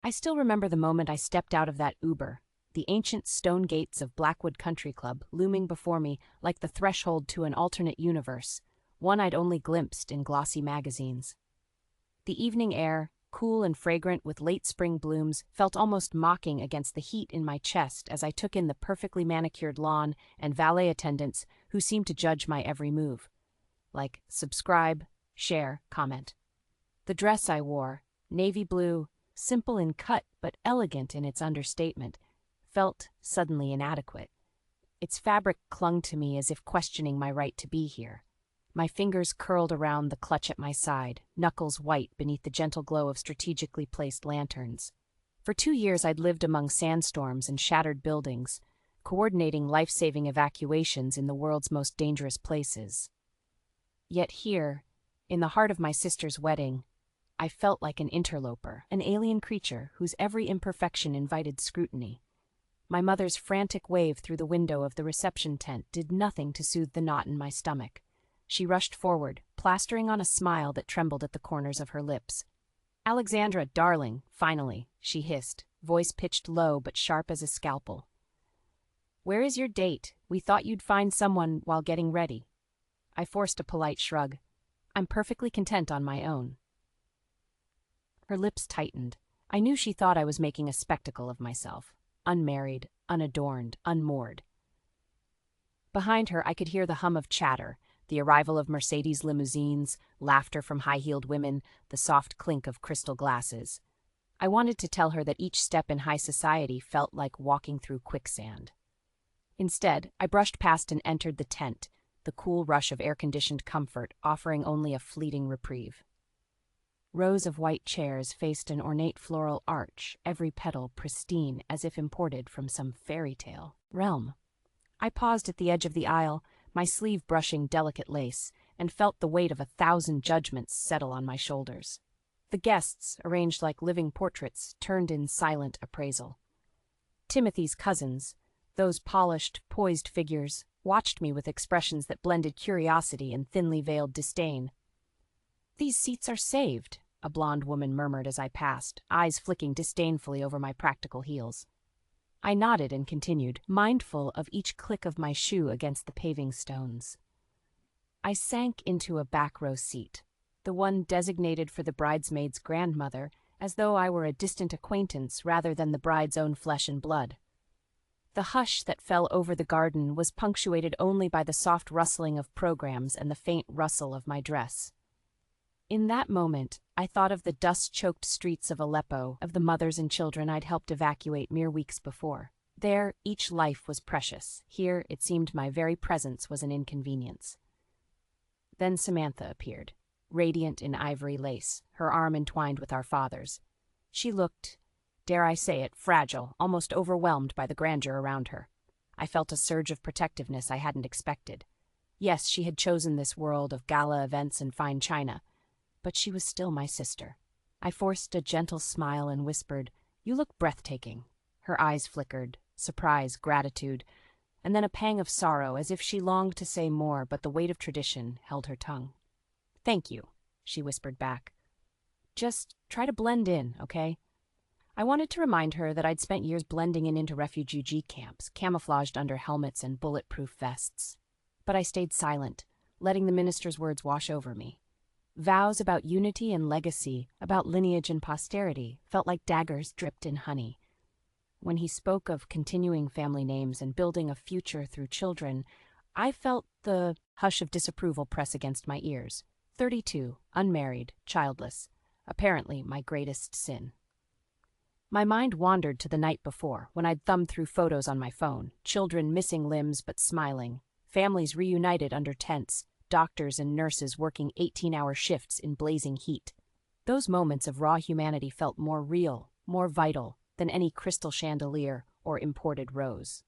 I still remember the moment I stepped out of that Uber, the ancient stone gates of Blackwood Country Club looming before me like the threshold to an alternate universe, one I'd only glimpsed in glossy magazines. The evening air, cool and fragrant with late spring blooms, felt almost mocking against the heat in my chest as I took in the perfectly manicured lawn and valet attendants who seemed to judge my every move. Like, subscribe, share, comment. The dress I wore, navy blue, simple in cut but elegant in its understatement, felt suddenly inadequate. Its fabric clung to me as if questioning my right to be here. My fingers curled around the clutch at my side, knuckles white beneath the gentle glow of strategically placed lanterns. For 2 years I'd lived among sandstorms and shattered buildings, coordinating life-saving evacuations in the world's most dangerous places. Yet here, in the heart of my sister's wedding, I felt like an interloper, an alien creature whose every imperfection invited scrutiny. My mother's frantic wave through the window of the reception tent did nothing to soothe the knot in my stomach. She rushed forward, plastering on a smile that trembled at the corners of her lips. "Alexandra, darling, finally," she hissed, voice pitched low but sharp as a scalpel. "Where is your date? We thought you'd find someone while getting ready." I forced a polite shrug. "I'm perfectly content on my own." Her lips tightened. I knew she thought I was making a spectacle of myself. Unmarried, unadorned, unmoored. Behind her I could hear the hum of chatter, the arrival of Mercedes limousines, laughter from high-heeled women, the soft clink of crystal glasses. I wanted to tell her that each step in high society felt like walking through quicksand. Instead, I brushed past and entered the tent, the cool rush of air-conditioned comfort offering only a fleeting reprieve. Rows of white chairs faced an ornate floral arch, every petal pristine as if imported from some fairy tale realm. I paused at the edge of the aisle, my sleeve brushing delicate lace, and felt the weight of 1,000 judgments settle on my shoulders. The guests, arranged like living portraits, turned in silent appraisal. Timothy's cousins, those polished, poised figures, watched me with expressions that blended curiosity and thinly veiled disdain. "These seats are saved," a blonde woman murmured as I passed, eyes flicking disdainfully over my practical heels. I nodded and continued, mindful of each click of my shoe against the paving stones. I sank into a back row seat, the one designated for the bridesmaid's grandmother, as though I were a distant acquaintance rather than the bride's own flesh and blood. The hush that fell over the garden was punctuated only by the soft rustling of programs and the faint rustle of my dress. In that moment, I thought of the dust-choked streets of Aleppo, of the mothers and children I'd helped evacuate mere weeks before. There, each life was precious. Here, it seemed my very presence was an inconvenience. Then Samantha appeared, radiant in ivory lace, her arm entwined with our father's. She looked, dare I say it, fragile, almost overwhelmed by the grandeur around her. I felt a surge of protectiveness I hadn't expected. Yes, she had chosen this world of gala events and fine china, but she was still my sister. I forced a gentle smile and whispered, "You look breathtaking." Her eyes flickered, surprise, gratitude, and then a pang of sorrow as if she longed to say more, but the weight of tradition held her tongue. "Thank you," she whispered back. "Just try to blend in, okay?" I wanted to remind her that I'd spent years blending in into refugee camps, camouflaged under helmets and bulletproof vests. But I stayed silent, letting the minister's words wash over me. Vows about unity and legacy, about lineage and posterity, felt like daggers dripped in honey. When he spoke of continuing family names and building a future through children, I felt the hush of disapproval press against my ears. 32, unmarried, childless, apparently my greatest sin. My mind wandered to the night before, when I'd thumbed through photos on my phone, children missing limbs but smiling, families reunited under tents, doctors and nurses working 18-hour shifts in blazing heat. Those moments of raw humanity felt more real, more vital than any crystal chandelier or imported rose.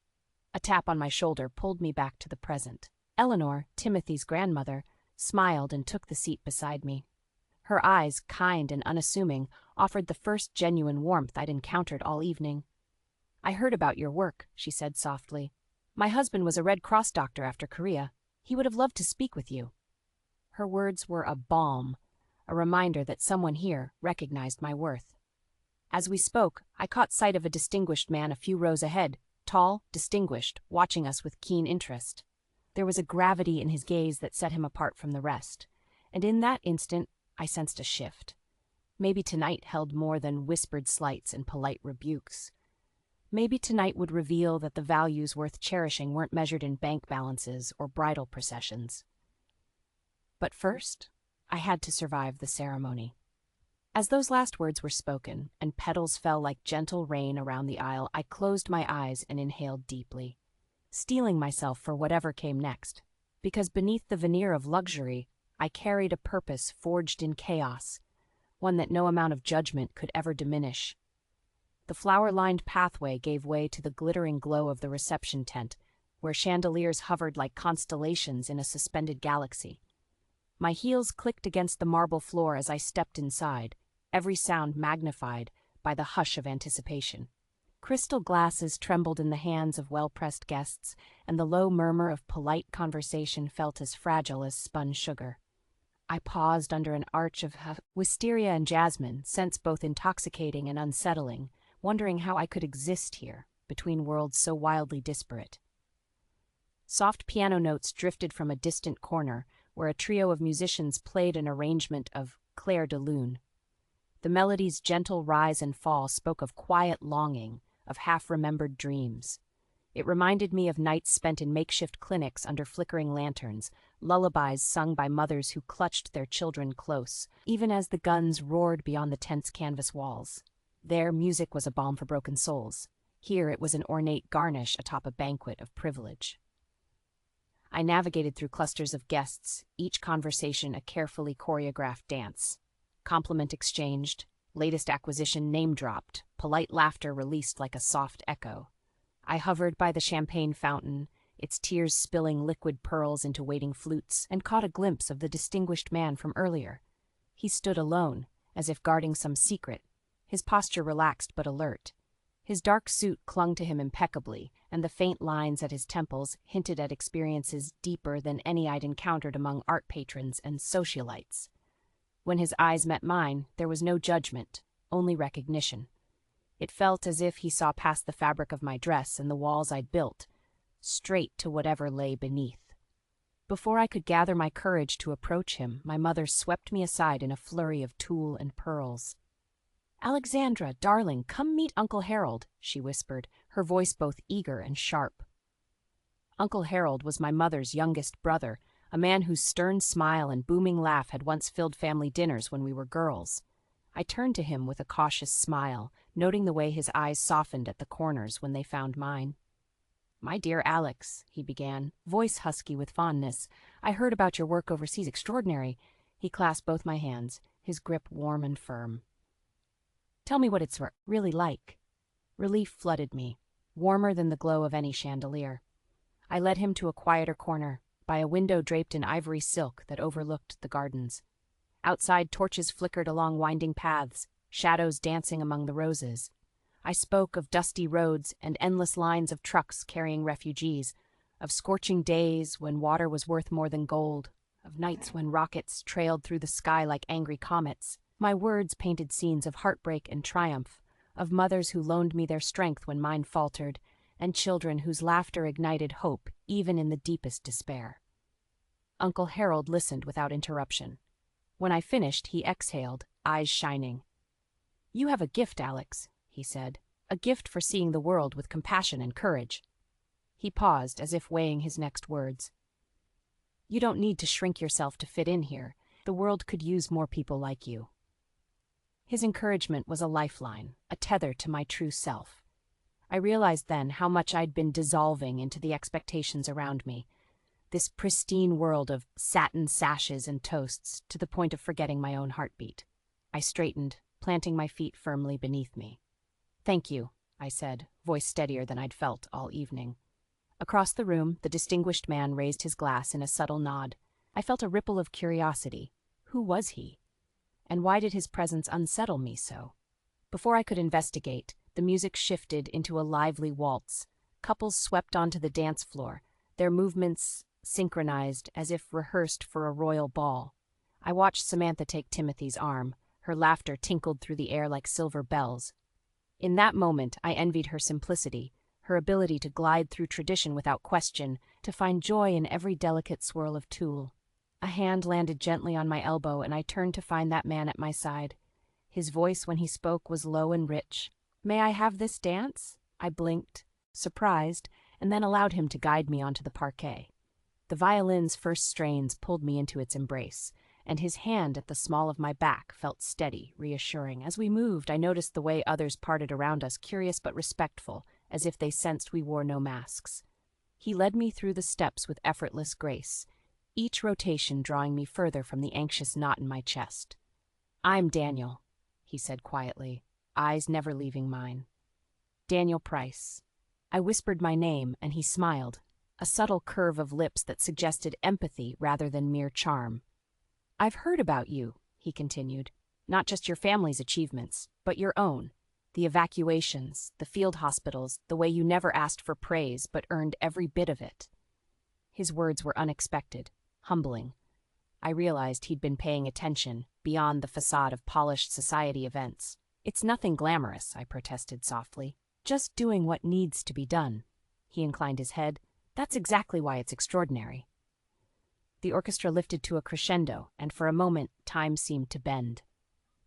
A tap on my shoulder pulled me back to the present. Eleanor, Timothy's grandmother, smiled and took the seat beside me. Her eyes, kind and unassuming, offered the first genuine warmth I'd encountered all evening. "I heard about your work," she said softly. "My husband was a Red Cross doctor after Korea. He would have loved to speak with you." Her words were a balm, a reminder that someone here recognized my worth. As we spoke, I caught sight of a distinguished man a few rows ahead, tall, distinguished, watching us with keen interest. There was a gravity in his gaze that set him apart from the rest, and in that instant I sensed a shift. Maybe tonight held more than whispered slights and polite rebukes. Maybe tonight would reveal that the values worth cherishing weren't measured in bank balances or bridal processions. But first, I had to survive the ceremony. As those last words were spoken, and petals fell like gentle rain around the aisle, I closed my eyes and inhaled deeply, steeling myself for whatever came next, because beneath the veneer of luxury, I carried a purpose forged in chaos, one that no amount of judgment could ever diminish. The flower-lined pathway gave way to the glittering glow of the reception tent, where chandeliers hovered like constellations in a suspended galaxy. My heels clicked against the marble floor as I stepped inside, every sound magnified by the hush of anticipation. Crystal glasses trembled in the hands of well-pressed guests, and the low murmur of polite conversation felt as fragile as spun sugar. I paused under an arch of wisteria and jasmine, scents both intoxicating and unsettling, wondering how I could exist here, between worlds so wildly disparate. Soft piano notes drifted from a distant corner, where a trio of musicians played an arrangement of Clair de Lune. The melody's gentle rise and fall spoke of quiet longing, of half-remembered dreams. It reminded me of nights spent in makeshift clinics under flickering lanterns, lullabies sung by mothers who clutched their children close, even as the guns roared beyond the tent's canvas walls. There, music was a balm for broken souls. Here, it was an ornate garnish atop a banquet of privilege. I navigated through clusters of guests, each conversation a carefully choreographed dance. Compliment exchanged, latest acquisition name-dropped, polite laughter released like a soft echo. I hovered by the champagne fountain, its tears spilling liquid pearls into waiting flutes, and caught a glimpse of the distinguished man from earlier. He stood alone, as if guarding some secret, his posture relaxed but alert. His dark suit clung to him impeccably, and the faint lines at his temples hinted at experiences deeper than any I'd encountered among art patrons and socialites. When his eyes met mine, there was no judgment, only recognition. It felt as if he saw past the fabric of my dress and the walls I'd built, straight to whatever lay beneath. Before I could gather my courage to approach him, my mother swept me aside in a flurry of tulle and pearls. "Alexandra, darling, come meet Uncle Harold," she whispered, her voice both eager and sharp. Uncle Harold was my mother's youngest brother, a man whose stern smile and booming laugh had once filled family dinners when we were girls. I turned to him with a cautious smile, noting the way his eyes softened at the corners when they found mine. "My dear Alex," he began, voice husky with fondness, "I heard about your work overseas. Extraordinary." He clasped both my hands, his grip warm and firm. "Tell me what it's really like." Relief flooded me, warmer than the glow of any chandelier. I led him to a quieter corner, by a window draped in ivory silk that overlooked the gardens. Outside, torches flickered along winding paths, shadows dancing among the roses. I spoke of dusty roads and endless lines of trucks carrying refugees, of scorching days when water was worth more than gold, of nights when rockets trailed through the sky like angry comets. My words painted scenes of heartbreak and triumph, of mothers who loaned me their strength when mine faltered, and children whose laughter ignited hope even in the deepest despair. Uncle Harold listened without interruption. When I finished, he exhaled, eyes shining. "You have a gift, Alex," he said, "a gift for seeing the world with compassion and courage." He paused, as if weighing his next words. "You don't need to shrink yourself to fit in here. The world could use more people like you." His encouragement was a lifeline, a tether to my true self. I realized then how much I'd been dissolving into the expectations around me, this pristine world of satin sashes and toasts, to the point of forgetting my own heartbeat. I straightened, planting my feet firmly beneath me. "Thank you," I said, voice steadier than I'd felt all evening. Across the room, the distinguished man raised his glass in a subtle nod. I felt a ripple of curiosity. Who was he? And why did his presence unsettle me so? Before I could investigate, the music shifted into a lively waltz. Couples swept onto the dance floor, their movements synchronized as if rehearsed for a royal ball. I watched Samantha take Timothy's arm. Her laughter tinkled through the air like silver bells. In that moment, I envied her simplicity, her ability to glide through tradition without question, to find joy in every delicate swirl of tulle. A hand landed gently on my elbow, and I turned to find that man at my side. His voice, when he spoke, was low and rich. "May I have this dance?" I blinked, surprised, and then allowed him to guide me onto the parquet. The violin's first strains pulled me into its embrace, and his hand at the small of my back felt steady, reassuring. As we moved, I noticed the way others parted around us, curious but respectful, as if they sensed we wore no masks. He led me through the steps with effortless grace, each rotation drawing me further from the anxious knot in my chest. "I'm Daniel," he said quietly, eyes never leaving mine. "Daniel Price." I whispered my name, and he smiled, a subtle curve of lips that suggested empathy rather than mere charm. "I've heard about you," he continued, "not just your family's achievements, but your own. The evacuations, the field hospitals, the way you never asked for praise but earned every bit of it." His words were unexpected, humbling. I realized he'd been paying attention, beyond the facade of polished society events. "It's nothing glamorous," I protested softly. "Just doing what needs to be done." He inclined his head. "That's exactly why it's extraordinary." The orchestra lifted to a crescendo, and for a moment, time seemed to bend.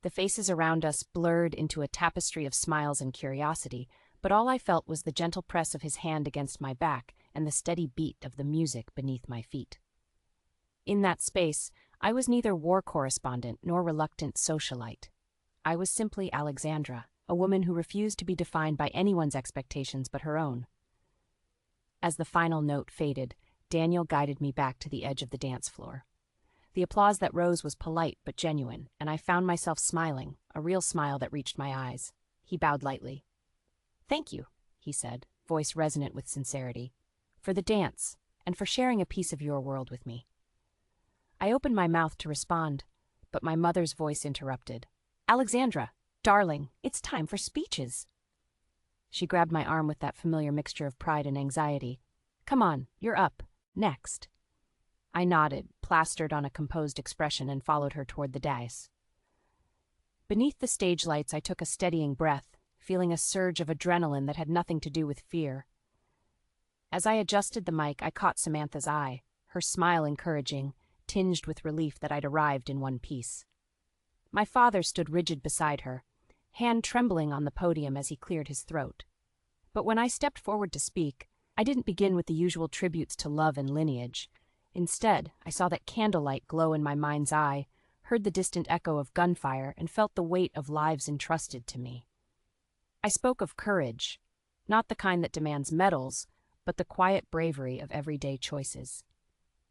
The faces around us blurred into a tapestry of smiles and curiosity, but all I felt was the gentle press of his hand against my back and the steady beat of the music beneath my feet. In that space, I was neither war correspondent nor reluctant socialite. I was simply Alexandra, a woman who refused to be defined by anyone's expectations but her own. As the final note faded, Daniel guided me back to the edge of the dance floor. The applause that rose was polite but genuine, and I found myself smiling, a real smile that reached my eyes. He bowed lightly. "Thank you," he said, voice resonant with sincerity, "for the dance, and for sharing a piece of your world with me." I opened my mouth to respond, but my mother's voice interrupted. "Alexandra, darling, it's time for speeches." She grabbed my arm with that familiar mixture of pride and anxiety. "Come on, you're up. Next." I nodded, plastered on a composed expression, and followed her toward the dais. Beneath the stage lights, I took a steadying breath, feeling a surge of adrenaline that had nothing to do with fear. As I adjusted the mic, I caught Samantha's eye, her smile encouraging, tinged with relief that I'd arrived in one piece. My father stood rigid beside her, hand trembling on the podium as he cleared his throat. But when I stepped forward to speak, I didn't begin with the usual tributes to love and lineage. Instead, I saw that candlelight glow in my mind's eye, heard the distant echo of gunfire, and felt the weight of lives entrusted to me. I spoke of courage, not the kind that demands medals, but the quiet bravery of everyday choices.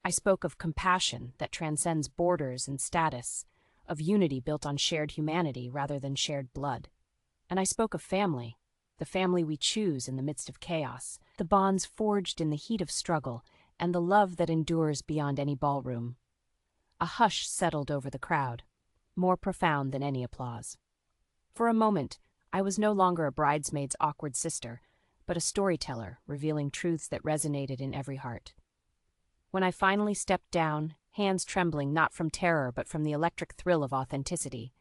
I spoke of compassion that transcends borders and status, of unity built on shared humanity rather than shared blood. And I spoke of family, the family we choose in the midst of chaos, the bonds forged in the heat of struggle, and the love that endures beyond any ballroom. A hush settled over the crowd, more profound than any applause. For a moment, I was no longer a bridesmaid's awkward sister, but a storyteller revealing truths that resonated in every heart. When I finally stepped down, hands trembling not from terror but from the electric thrill of authenticity,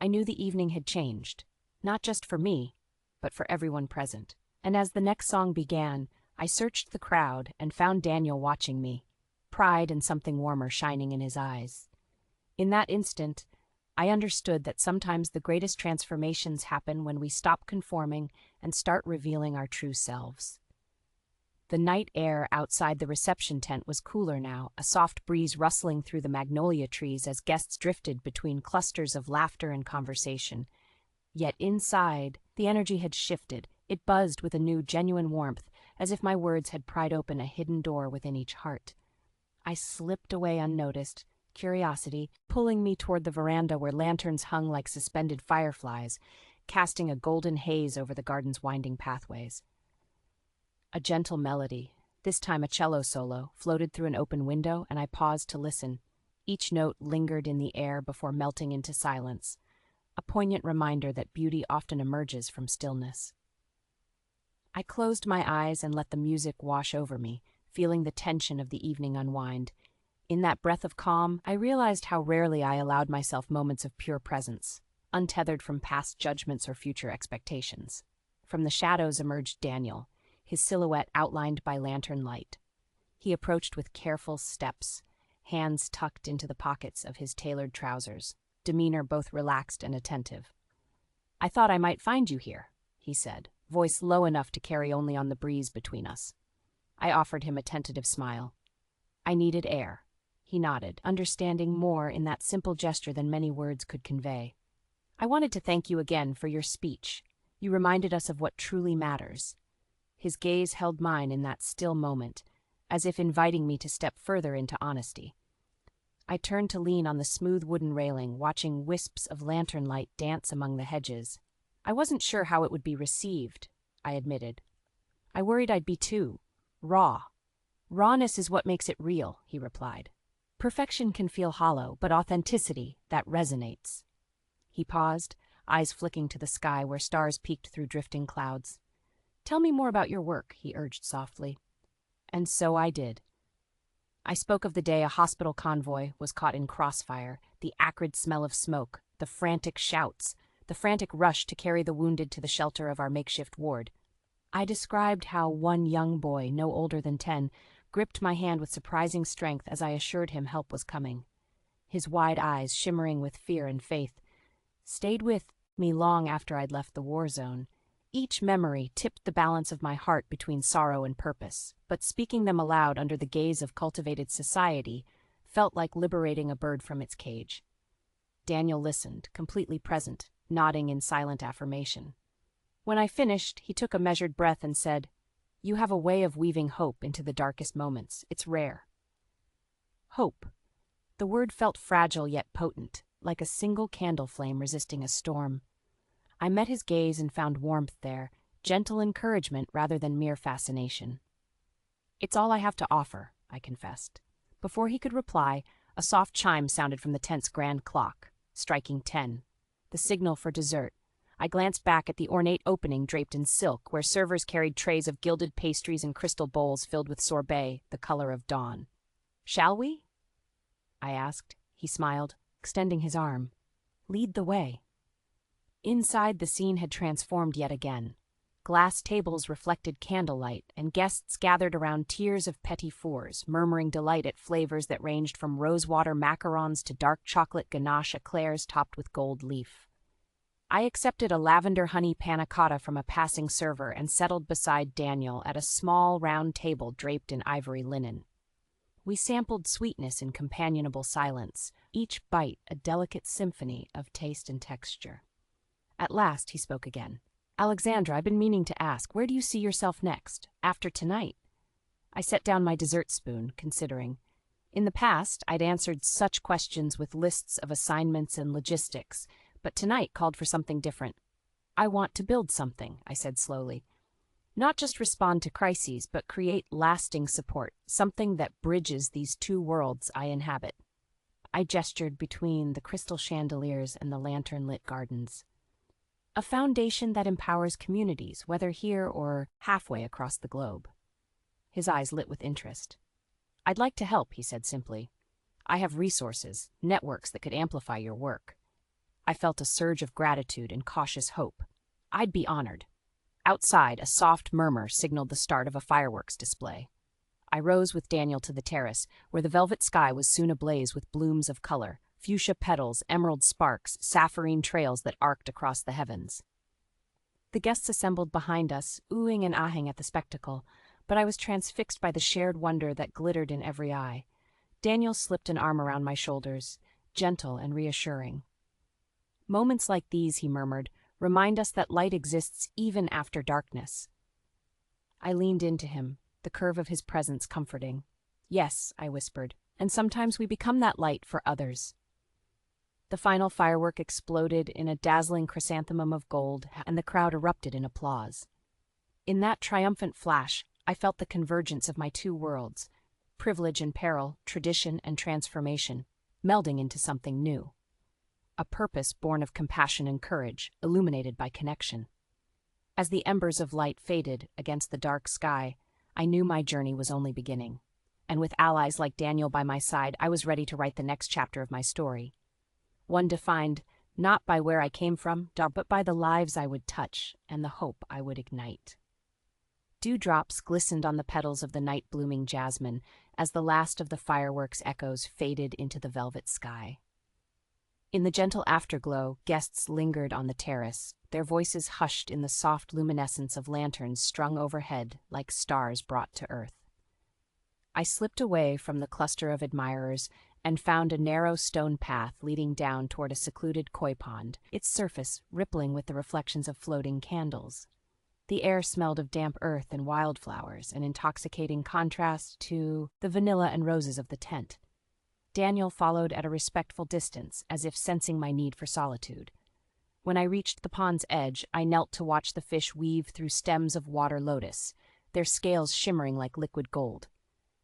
I knew the evening had changed, not just for me, but for everyone present. And as the next song began, I searched the crowd and found Daniel watching me, pride and something warmer shining in his eyes. In that instant, I understood that sometimes the greatest transformations happen when we stop conforming and start revealing our true selves. The night air outside the reception tent was cooler now, a soft breeze rustling through the magnolia trees as guests drifted between clusters of laughter and conversation. Yet inside, the energy had shifted. It buzzed with a new, genuine warmth, as if my words had pried open a hidden door within each heart. I slipped away unnoticed, curiosity pulling me toward the veranda where lanterns hung like suspended fireflies, casting a golden haze over the garden's winding pathways. A gentle melody, this time a cello solo, floated through an open window, and I paused to listen. Each note lingered in the air before melting into silence, a poignant reminder that beauty often emerges from stillness. I closed my eyes and let the music wash over me, feeling the tension of the evening unwind. In that breath of calm, I realized how rarely I allowed myself moments of pure presence, untethered from past judgments or future expectations. From the shadows emerged Daniel, his silhouette outlined by lantern light. He approached with careful steps, hands tucked into the pockets of his tailored trousers, demeanor both relaxed and attentive. "I thought I might find you here," he said, voice low enough to carry only on the breeze between us. I offered him a tentative smile. "I needed air." He nodded, understanding more in that simple gesture than many words could convey. "I wanted to thank you again for your speech. You reminded us of what truly matters." His gaze held mine in that still moment, as if inviting me to step further into honesty. I turned to lean on the smooth wooden railing, watching wisps of lantern light dance among the hedges. "I wasn't sure how it would be received," I admitted. "I worried I'd be too raw." "Rawness is what makes it real," he replied. "Perfection can feel hollow, but authenticity, that resonates." He paused, eyes flicking to the sky where stars peeked through drifting clouds. "Tell me more about your work," he urged softly. And so I did. I spoke of the day a hospital convoy was caught in crossfire, the acrid smell of smoke, the frantic shouts, the frantic rush to carry the wounded to the shelter of our makeshift ward. I described how one young boy, no older than 10, gripped my hand with surprising strength as I assured him help was coming. His wide eyes, shimmering with fear and faith, stayed with me long after I'd left the war zone. Each memory tipped the balance of my heart between sorrow and purpose, but speaking them aloud under the gaze of cultivated society felt like liberating a bird from its cage. Daniel listened, completely present, nodding in silent affirmation. When I finished, he took a measured breath and said, "You have a way of weaving hope into the darkest moments. It's rare." Hope. The word felt fragile yet potent, like a single candle flame resisting a storm. I met his gaze and found warmth there, gentle encouragement rather than mere fascination. "It's all I have to offer," I confessed. Before he could reply, a soft chime sounded from the tent's grand clock, striking 10, the signal for dessert. I glanced back at the ornate opening draped in silk, where servers carried trays of gilded pastries and crystal bowls filled with sorbet, the color of dawn. "Shall we?" I asked. He smiled, extending his arm. "Lead the way." Inside, the scene had transformed yet again. Glass tables reflected candlelight, and guests gathered around tiers of petit fours, murmuring delight at flavors that ranged from rosewater macarons to dark chocolate ganache eclairs topped with gold leaf. I accepted a lavender honey panna cotta from a passing server and settled beside Daniel at a small round table draped in ivory linen. We sampled sweetness in companionable silence, each bite a delicate symphony of taste and texture. At last he spoke again. "Alexandra, I've been meaning to ask, where do you see yourself next, after tonight?" I set down my dessert spoon, considering. In the past, I'd answered such questions with lists of assignments and logistics, but tonight called for something different. "I want to build something," I said slowly. "Not just respond to crises, but create lasting support, something that bridges these two worlds I inhabit." I gestured between the crystal chandeliers and the lantern-lit gardens. "A foundation that empowers communities, whether here or halfway across the globe." His eyes lit with interest. "I'd like to help," he said simply. "I have resources, networks that could amplify your work." I felt a surge of gratitude and cautious hope. I'd be honored. Outside, a soft murmur signaled the start of a fireworks display. I rose with Daniel to the terrace, where the velvet sky was soon ablaze with blooms of color, fuchsia petals, emerald sparks, sapphirine trails that arced across the heavens. The guests assembled behind us, oohing and ahhing at the spectacle, but I was transfixed by the shared wonder that glittered in every eye. Daniel slipped an arm around my shoulders, gentle and reassuring. "Moments like these," he murmured, "remind us that light exists even after darkness." I leaned into him, the curve of his presence comforting. "Yes," I whispered, "and sometimes we become that light for others." The final firework exploded in a dazzling chrysanthemum of gold, and the crowd erupted in applause. In that triumphant flash, I felt the convergence of my two worlds, privilege and peril, tradition and transformation, melding into something new. A purpose born of compassion and courage, illuminated by connection. As the embers of light faded against the dark sky, I knew my journey was only beginning. And with allies like Daniel by my side, I was ready to write the next chapter of my story. One defined Not by where I came from, but by the lives I would touch and the hope I would ignite. Dewdrops glistened on the petals of the night-blooming jasmine as the last of the fireworks' echoes faded into the velvet sky. In the gentle afterglow, guests lingered on the terrace, their voices hushed in the soft luminescence of lanterns strung overhead like stars brought to earth. I slipped away from the cluster of admirers and found a narrow stone path leading down toward a secluded koi pond, its surface rippling with the reflections of floating candles. The air smelled of damp earth and wildflowers, an intoxicating contrast to the vanilla and roses of the tent. Daniel followed at a respectful distance, as if sensing my need for solitude. When I reached the pond's edge, I knelt to watch the fish weave through stems of water lotus, their scales shimmering like liquid gold.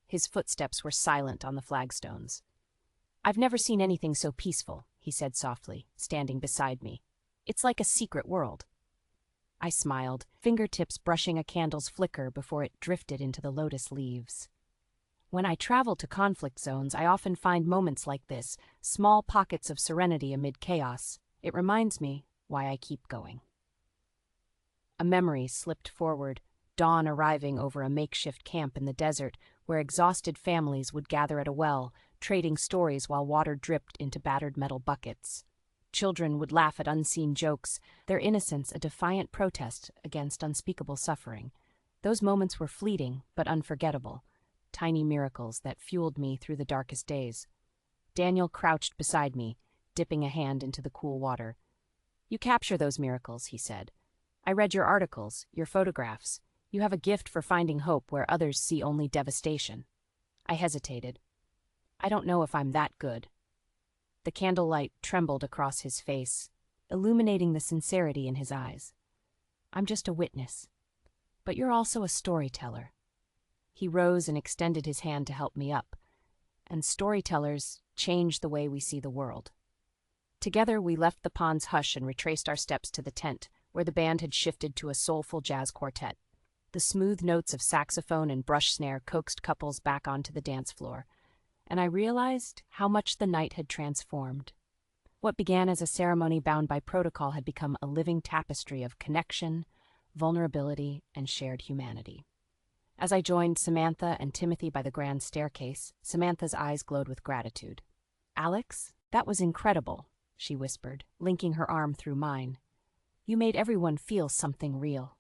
His footsteps were silent on the flagstones. "I've never seen anything so peaceful," he said softly, standing beside me. "It's like a secret world." I smiled, fingertips brushing a candle's flicker before it drifted into the lotus leaves. When I travel to conflict zones, I often find moments like this, small pockets of serenity amid chaos. It reminds me why I keep going. A memory slipped forward, dawn arriving over a makeshift camp in the desert where exhausted families would gather at a well, trading stories while water dripped into battered metal buckets. Children would laugh at unseen jokes, their innocence a defiant protest against unspeakable suffering. Those moments were fleeting but unforgettable, tiny miracles that fueled me through the darkest days. Daniel crouched beside me, dipping a hand into the cool water. "You capture those miracles," he said. "I read your articles, your photographs. You have a gift for finding hope where others see only devastation." I hesitated. "I don't know if I'm that good." The candlelight trembled across his face, illuminating the sincerity in his eyes. "I'm just a witness. But you're also a storyteller." He rose and extended his hand to help me up, and storytellers change the way we see the world. Together we left the pond's hush and retraced our steps to the tent, where the band had shifted to a soulful jazz quartet. The smooth notes of saxophone and brush snare coaxed couples back onto the dance floor, and I realized how much the night had transformed. What began as a ceremony bound by protocol had become a living tapestry of connection, vulnerability, and shared humanity. As I joined Samantha and Timothy by the grand staircase, Samantha's eyes glowed with gratitude. "Alex, that was incredible," she whispered, linking her arm through mine. "You made everyone feel something real."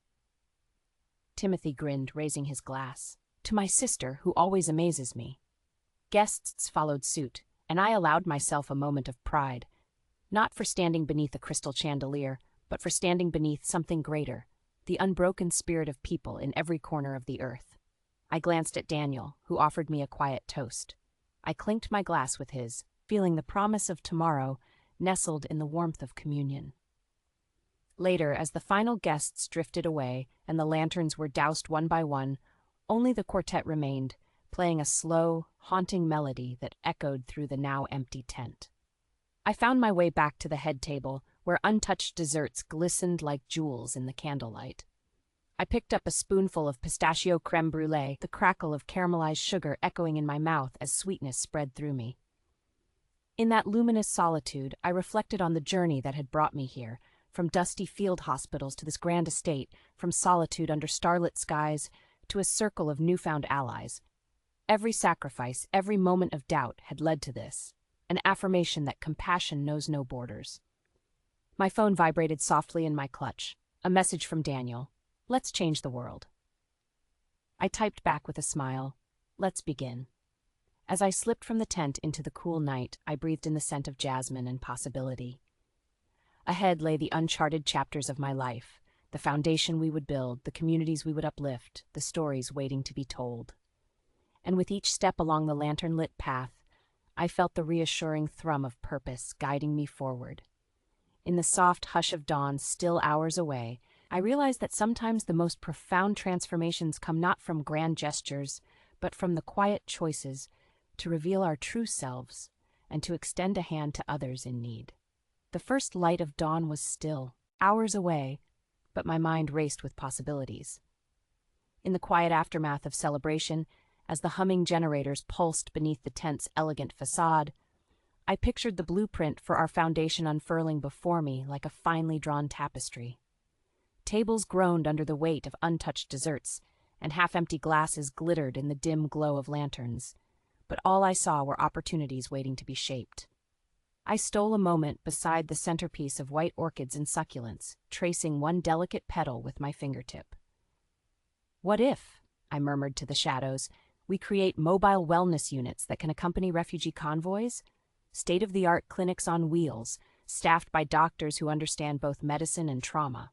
Timothy grinned, raising his glass. "To my sister, who always amazes me." Guests followed suit, and I allowed myself a moment of pride, not for standing beneath a crystal chandelier, but for standing beneath something greater, the unbroken spirit of people in every corner of the earth. I glanced at Daniel, who offered me a quiet toast. I clinked my glass with his, feeling the promise of tomorrow nestled in the warmth of communion. Later, as the final guests drifted away and the lanterns were doused one by one, only the quartet remained, playing a slow, haunting melody that echoed through the now empty tent. I found my way back to the head table, where untouched desserts glistened like jewels in the candlelight. I picked up a spoonful of pistachio crème brûlée, the crackle of caramelized sugar echoing in my mouth as sweetness spread through me. In that luminous solitude, I reflected on the journey that had brought me here, from dusty field hospitals to this grand estate, from solitude under starlit skies to a circle of newfound allies. Every sacrifice, every moment of doubt had led to this, an affirmation that compassion knows no borders. My phone vibrated softly in my clutch, a message from Daniel. "Let's change the world." I typed back with a smile. "Let's begin." As I slipped from the tent into the cool night, I breathed in the scent of jasmine and possibility. Ahead lay the uncharted chapters of my life, the foundation we would build, the communities we would uplift, the stories waiting to be told. And with each step along the lantern-lit path, I felt the reassuring thrum of purpose guiding me forward. In the soft hush of dawn, still hours away, I realized that sometimes the most profound transformations come not from grand gestures, but from the quiet choices to reveal our true selves and to extend a hand to others in need. The first light of dawn was still, hours away, but my mind raced with possibilities. In the quiet aftermath of celebration, as the humming generators pulsed beneath the tent's elegant facade, I pictured the blueprint for our foundation unfurling before me like a finely drawn tapestry. Tables groaned under the weight of untouched desserts, and half-empty glasses glittered in the dim glow of lanterns. But all I saw were opportunities waiting to be shaped. I stole a moment beside the centerpiece of white orchids and succulents, tracing one delicate petal with my fingertip. "What if," I murmured to the shadows, "we create mobile wellness units that can accompany refugee convoys? State-of-the-art clinics on wheels, staffed by doctors who understand both medicine and trauma."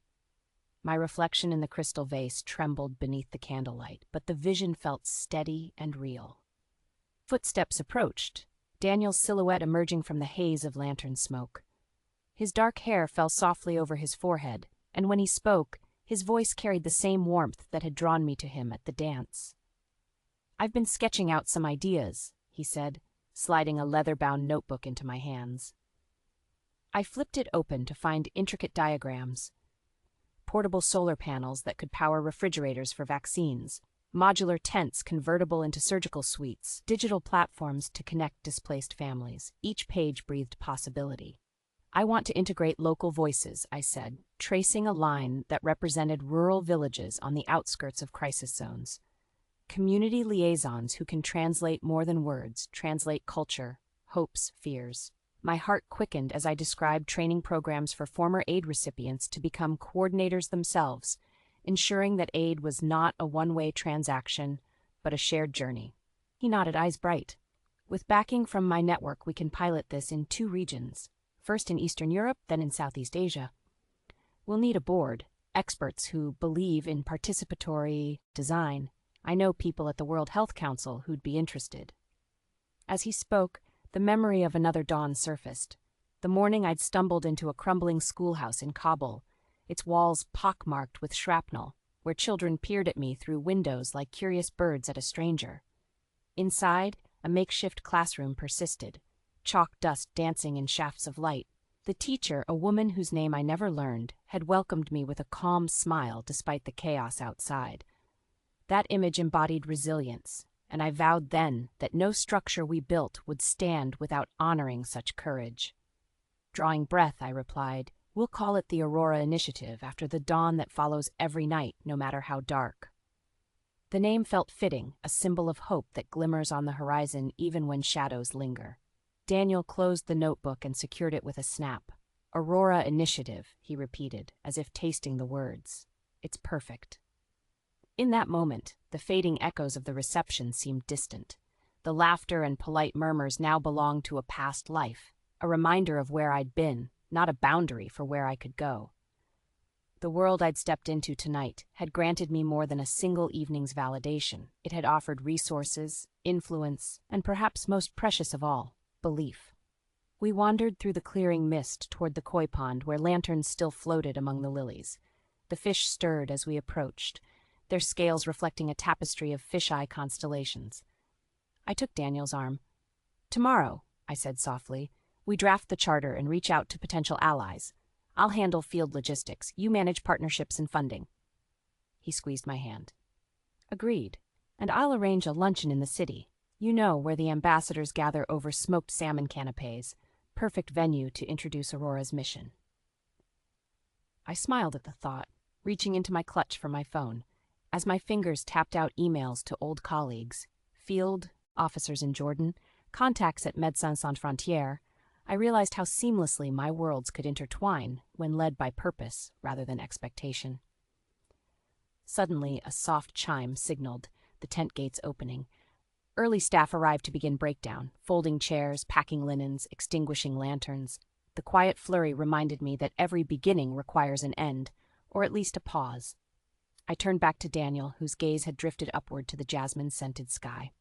My reflection in the crystal vase trembled beneath the candlelight, but the vision felt steady and real. Footsteps approached, Daniel's silhouette emerging from the haze of lantern smoke. His dark hair fell softly over his forehead, and when he spoke, his voice carried the same warmth that had drawn me to him at the dance. "I've been sketching out some ideas," he said, sliding a leather-bound notebook into my hands. I flipped it open to find intricate diagrams. Portable solar panels that could power refrigerators for vaccines, modular tents convertible into surgical suites, digital platforms to connect displaced families. Each page breathed possibility. "I want to integrate local voices," I said, tracing a line that represented rural villages on the outskirts of crisis zones. Community liaisons who can translate more than words, translate culture, hopes, fears. My heart quickened as I described training programs for former aid recipients to become coordinators themselves, ensuring that aid was not a one-way transaction, but a shared journey. He nodded, eyes bright. "With backing from my network, we can pilot this in 2 regions, first in Eastern Europe, then in Southeast Asia. We'll need a board, experts who believe in participatory design. I know people at the World Health Council who'd be interested." As he spoke, the memory of another dawn surfaced. The morning I'd stumbled into a crumbling schoolhouse in Kabul, its walls pockmarked with shrapnel, where children peered at me through windows like curious birds at a stranger. Inside, a makeshift classroom persisted, chalk dust dancing in shafts of light. The teacher, a woman whose name I never learned, had welcomed me with a calm smile despite the chaos outside. That image embodied resilience, and I vowed then that no structure we built would stand without honoring such courage. Drawing breath, I replied, "We'll call it the Aurora Initiative after the dawn that follows every night, no matter how dark." The name felt fitting, a symbol of hope that glimmers on the horizon even when shadows linger. Daniel closed the notebook and secured it with a snap. "Aurora Initiative," he repeated, as if tasting the words. "It's perfect." In that moment, the fading echoes of the reception seemed distant. The laughter and polite murmurs now belonged to a past life, a reminder of where I'd been, not a boundary for where I could go. The world I'd stepped into tonight had granted me more than a single evening's validation. It had offered resources, influence, and perhaps most precious of all, belief. We wandered through the clearing mist toward the koi pond where lanterns still floated among the lilies. The fish stirred as we approached, their scales reflecting a tapestry of fisheye constellations. I took Daniel's arm. "Tomorrow," I said softly, "we draft the charter and reach out to potential allies. I'll handle field logistics. You manage partnerships and funding." He squeezed my hand. "Agreed. And I'll arrange a luncheon in the city. You know, where the ambassadors gather over smoked salmon canapes. Perfect venue to introduce Aurora's mission." I smiled at the thought, reaching into my clutch for my phone. As my fingers tapped out emails to old colleagues, field officers in Jordan, contacts at Médecins Sans Frontières, I realized how seamlessly my worlds could intertwine when led by purpose rather than expectation. Suddenly, a soft chime signaled the tent gates opening. Early staff arrived to begin breakdown, folding chairs, packing linens, extinguishing lanterns. The quiet flurry reminded me that every beginning requires an end, or at least a pause. I turned back to Daniel, whose gaze had drifted upward to the jasmine-scented sky.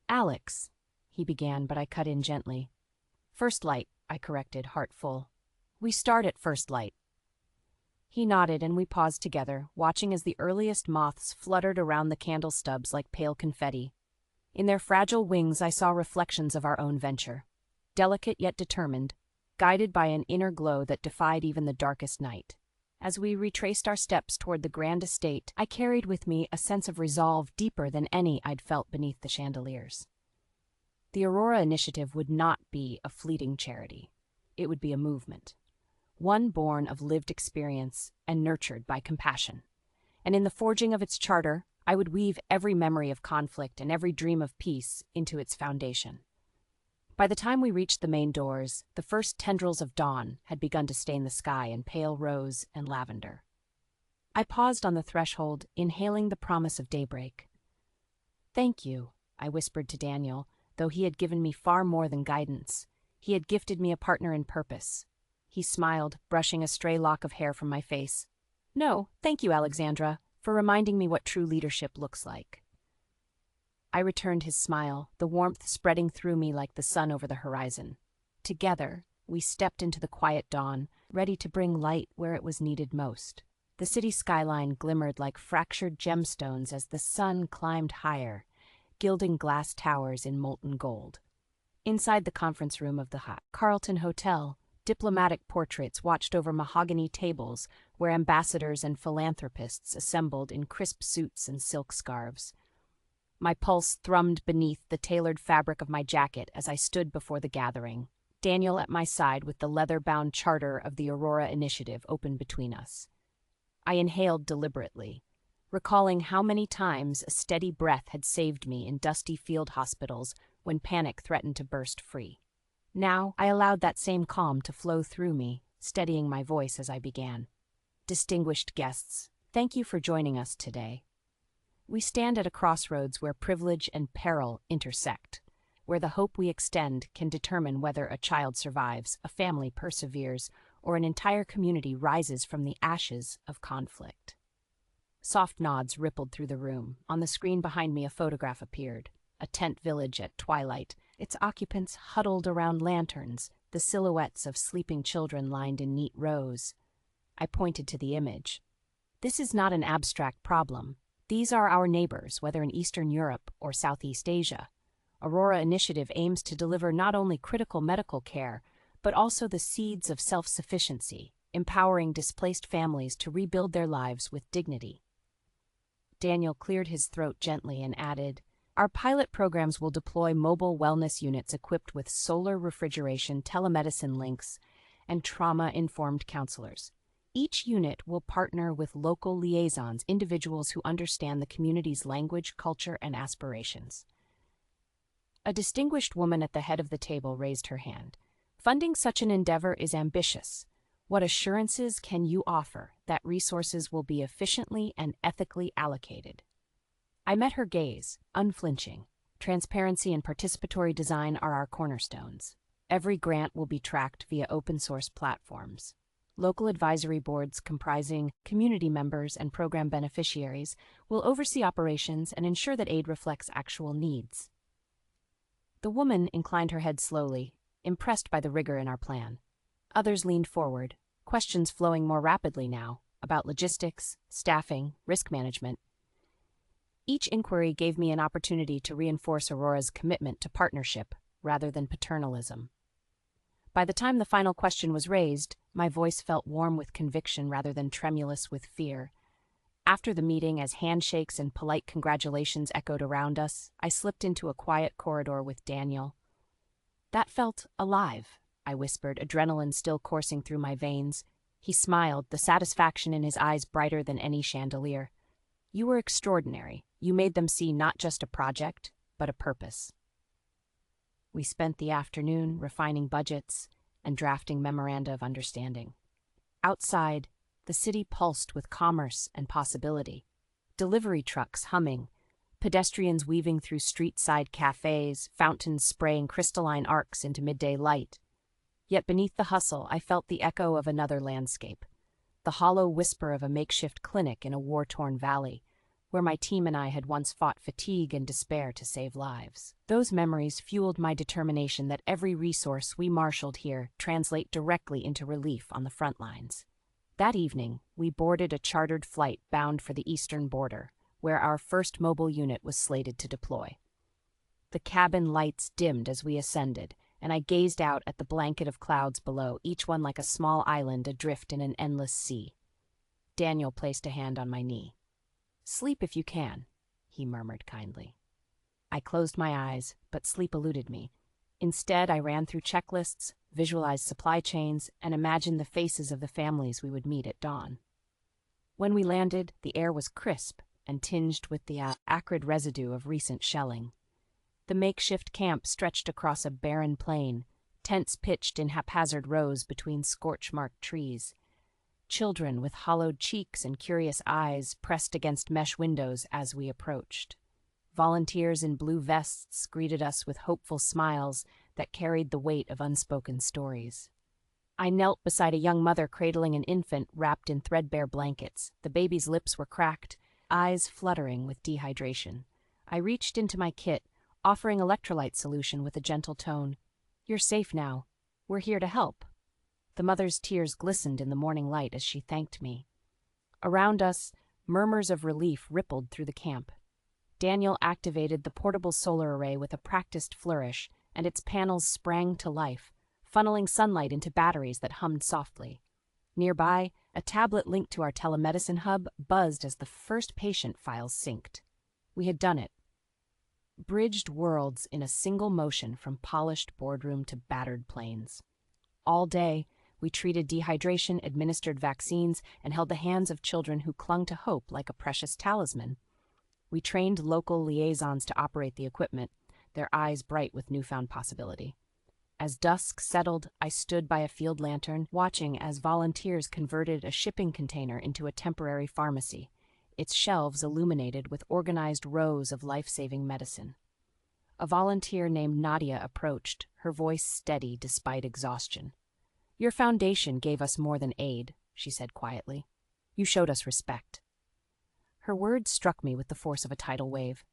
"Alex," he began, but I cut in gently. "First light," I corrected, heart full. "We start at first light." He nodded, and we paused together, watching as the earliest moths fluttered around the candle stubs like pale confetti. In their fragile wings I saw reflections of our own venture, delicate yet determined, guided by an inner glow that defied even the darkest night. As we retraced our steps toward the grand estate, I carried with me a sense of resolve deeper than any I'd felt beneath the chandeliers. The Aurora Initiative would not be a fleeting charity. It would be a movement, one born of lived experience and nurtured by compassion. And in the forging of its charter, I would weave every memory of conflict and every dream of peace into its foundation. By the time we reached the main doors, the first tendrils of dawn had begun to stain the sky in pale rose and lavender. I paused on the threshold, inhaling the promise of daybreak. "Thank you," I whispered to Daniel, though he had given me far more than guidance. He had gifted me a partner in purpose. He smiled, brushing a stray lock of hair from my face. "No, thank you, Alexandra, for reminding me what true leadership looks like." I returned his smile, the warmth spreading through me like the sun over the horizon. Together, we stepped into the quiet dawn, ready to bring light where it was needed most. The city skyline glimmered like fractured gemstones as the sun climbed higher, gilding glass towers in molten gold. Inside the conference room of the Carlton Hotel, diplomatic portraits watched over mahogany tables where ambassadors and philanthropists assembled in crisp suits and silk scarves. My pulse thrummed beneath the tailored fabric of my jacket as I stood before the gathering, Daniel at my side with the leather-bound charter of the Aurora Initiative open between us. I inhaled deliberately, recalling how many times a steady breath had saved me in dusty field hospitals when panic threatened to burst free. Now I allowed that same calm to flow through me, steadying my voice as I began. "Distinguished guests, thank you for joining us today. We stand at a crossroads where privilege and peril intersect, where the hope we extend can determine whether a child survives, a family perseveres, or an entire community rises from the ashes of conflict." Soft nods rippled through the room. On the screen behind me, a photograph appeared. A tent village at twilight, its occupants huddled around lanterns, the silhouettes of sleeping children lined in neat rows. I pointed to the image. "This is not an abstract problem. These are our neighbors, whether in Eastern Europe or Southeast Asia. Aurora Initiative aims to deliver not only critical medical care, but also the seeds of self-sufficiency, empowering displaced families to rebuild their lives with dignity." Daniel cleared his throat gently and added, "Our pilot programs will deploy mobile wellness units equipped with solar refrigeration, telemedicine links, and trauma-informed counselors. Each unit will partner with local liaisons, individuals who understand the community's language, culture, and aspirations." A distinguished woman at the head of the table raised her hand. "Funding such an endeavor is ambitious. What assurances can you offer that resources will be efficiently and ethically allocated?" I met her gaze, unflinching. "Transparency and participatory design are our cornerstones. Every grant will be tracked via open-source platforms. Local advisory boards comprising community members and program beneficiaries will oversee operations and ensure that aid reflects actual needs." The woman inclined her head slowly, impressed by the rigor in our plan. Others leaned forward, questions flowing more rapidly now, about logistics, staffing, risk management. Each inquiry gave me an opportunity to reinforce Aurora's commitment to partnership rather than paternalism. By the time the final question was raised, my voice felt warm with conviction rather than tremulous with fear. After the meeting, as handshakes and polite congratulations echoed around us, I slipped into a quiet corridor with Daniel. "That felt alive," I whispered, adrenaline still coursing through my veins. He smiled, the satisfaction in his eyes brighter than any chandelier. "You were extraordinary. You made them see not just a project, but a purpose." We spent the afternoon refining budgets and drafting memoranda of understanding. Outside, the city pulsed with commerce and possibility. Delivery trucks humming, pedestrians weaving through street-side cafes, fountains spraying crystalline arcs into midday light. Yet beneath the hustle, I felt the echo of another landscape, the hollow whisper of a makeshift clinic in a war-torn valley, where my team and I had once fought fatigue and despair to save lives. Those memories fueled my determination that every resource we marshaled here translate directly into relief on the front lines. That evening, we boarded a chartered flight bound for the eastern border, where our first mobile unit was slated to deploy. The cabin lights dimmed as we ascended, and I gazed out at the blanket of clouds below, each one like a small island adrift in an endless sea. Daniel placed a hand on my knee. "Sleep if you can," he murmured kindly. I closed my eyes, but sleep eluded me. Instead, I ran through checklists, visualized supply chains, and imagined the faces of the families we would meet at dawn. When we landed, the air was crisp and tinged with the acrid residue of recent shelling. The makeshift camp stretched across a barren plain, tents pitched in haphazard rows between scorch-marked trees. Children with hollowed cheeks and curious eyes pressed against mesh windows as we approached. Volunteers in blue vests greeted us with hopeful smiles that carried the weight of unspoken stories. I knelt beside a young mother cradling an infant wrapped in threadbare blankets. The baby's lips were cracked, eyes fluttering with dehydration. I reached into my kit, offering electrolyte solution with a gentle tone. "You're safe now. We're here to help." The mother's tears glistened in the morning light as she thanked me. Around us, murmurs of relief rippled through the camp. Daniel activated the portable solar array with a practiced flourish, and its panels sprang to life, funneling sunlight into batteries that hummed softly. Nearby, a tablet linked to our telemedicine hub buzzed as the first patient files synced. We had done it. Bridged worlds in a single motion from polished boardroom to battered planes. All day, we treated dehydration, administered vaccines, and held the hands of children who clung to hope like a precious talisman. We trained local liaisons to operate the equipment, their eyes bright with newfound possibility. As dusk settled, I stood by a field lantern, watching as volunteers converted a shipping container into a temporary pharmacy, its shelves illuminated with organized rows of life-saving medicine. A volunteer named Nadia approached, her voice steady despite exhaustion. "Your foundation gave us more than aid," she said quietly. "You showed us respect." Her words struck me with the force of a tidal wave.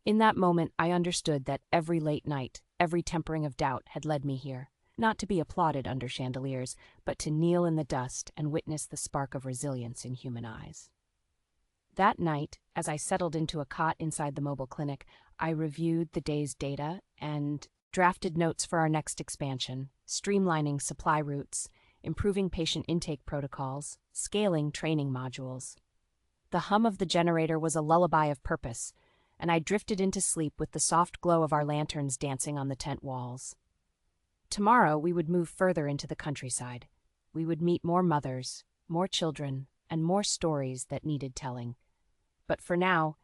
In that moment, I understood that every late night, every tempering of doubt had led me here, not to be applauded under chandeliers, but to kneel in the dust and witness the spark of resilience in human eyes. That night, as I settled into a cot inside the mobile clinic, I reviewed the day's data and drafted notes for our next expansion, streamlining supply routes, improving patient intake protocols, scaling training modules. The hum of the generator was a lullaby of purpose, and I drifted into sleep with the soft glow of our lanterns dancing on the tent walls. Tomorrow we would move further into the countryside. We would meet more mothers, more children, and more stories that needed telling. But for now,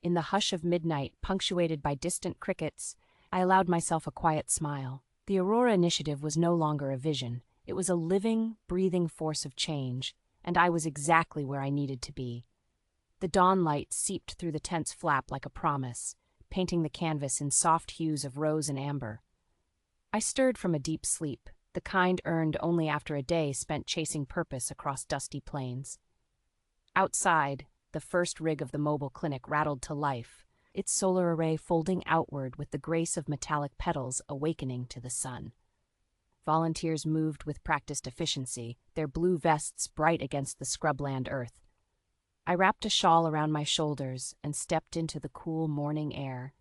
in the hush of midnight, punctuated by distant crickets, I allowed myself a quiet smile. The Aurora Initiative was no longer a vision. It was a living, breathing force of change, and I was exactly where I needed to be. The dawn light seeped through the tent's flap like a promise, painting the canvas in soft hues of rose and amber. I stirred from a deep sleep, the kind earned only after a day spent chasing purpose across dusty plains. Outside, the first rig of the mobile clinic rattled to life, its solar array folding outward with the grace of metallic petals awakening to the sun. Volunteers moved with practiced efficiency, their blue vests bright against the scrubland earth. I wrapped a shawl around my shoulders and stepped into the cool morning air,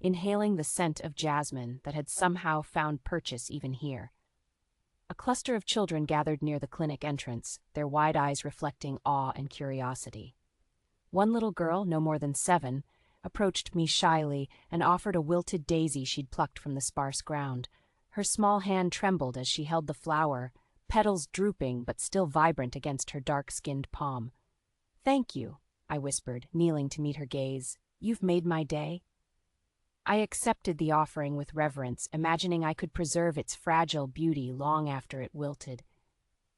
inhaling the scent of jasmine that had somehow found purchase even here. A cluster of children gathered near the clinic entrance, their wide eyes reflecting awe and curiosity. One little girl, no more than 7, approached me shyly and offered a wilted daisy she'd plucked from the sparse ground. Her small hand trembled as she held the flower, petals drooping but still vibrant against her dark-skinned palm. "Thank you," I whispered, kneeling to meet her gaze. "You've made my day." I accepted the offering with reverence, imagining I could preserve its fragile beauty long after it wilted.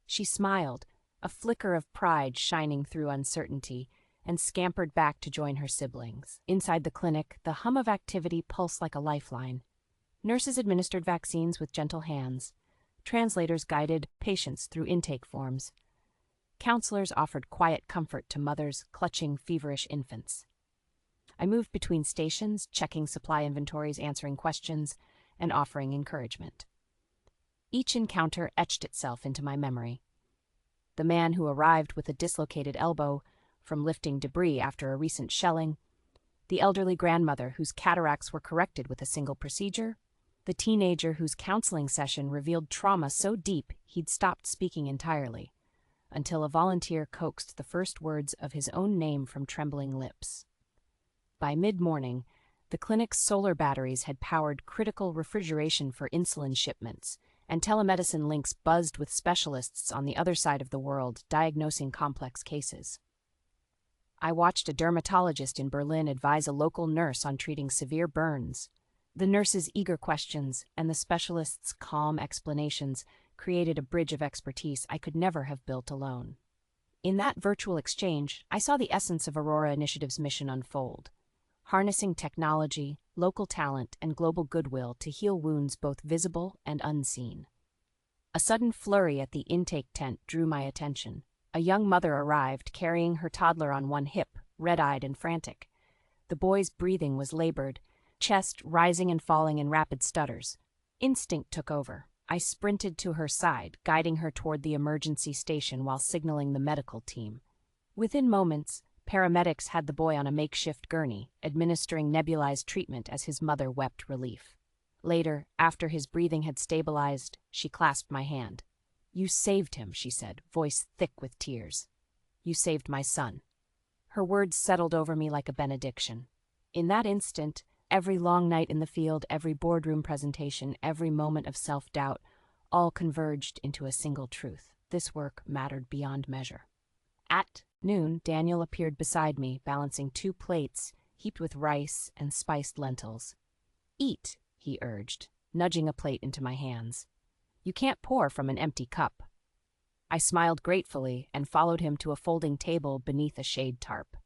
She smiled, a flicker of pride shining through uncertainty, and scampered back to join her siblings. Inside the clinic, the hum of activity pulsed like a lifeline. Nurses administered vaccines with gentle hands. Translators guided patients through intake forms. Counselors offered quiet comfort to mothers clutching feverish infants. I moved between stations, checking supply inventories, answering questions, and offering encouragement. Each encounter etched itself into my memory. The man who arrived with a dislocated elbow from lifting debris after a recent shelling, the elderly grandmother whose cataracts were corrected with a single procedure, the teenager whose counseling session revealed trauma so deep he'd stopped speaking entirely, until a volunteer coaxed the first words of his own name from trembling lips. By mid-morning, The clinic's solar batteries had powered critical refrigeration for insulin shipments, and telemedicine links buzzed with specialists on the other side of the world diagnosing complex cases. I watched a dermatologist in Berlin advise a local nurse on treating severe burns. The nurse's eager questions and the specialist's calm explanations created a bridge of expertise I could never have built alone. In that virtual exchange, I saw the essence of Aurora Initiative's mission unfold, harnessing technology, local talent, and global goodwill to heal wounds both visible and unseen. A sudden flurry at the intake tent drew my attention. A young mother arrived, carrying her toddler on one hip, red-eyed and frantic. The boy's breathing was labored, chest rising and falling in rapid stutters. Instinct took over. I sprinted to her side, guiding her toward the emergency station while signaling the medical team. Within moments, paramedics had the boy on a makeshift gurney, administering nebulized treatment as his mother wept relief. Later, after his breathing had stabilized, she clasped my hand. "You saved him," she said, voice thick with tears. "You saved my son." Her words settled over me like a benediction. In that instant, every long night in the field, every boardroom presentation, every moment of self-doubt, all converged into a single truth. This work mattered beyond measure. At noon, Daniel appeared beside me, balancing 2 plates heaped with rice and spiced lentils. "Eat," he urged, nudging a plate into my hands. "You can't pour from an empty cup." I smiled gratefully and followed him to a folding table beneath a shade tarp.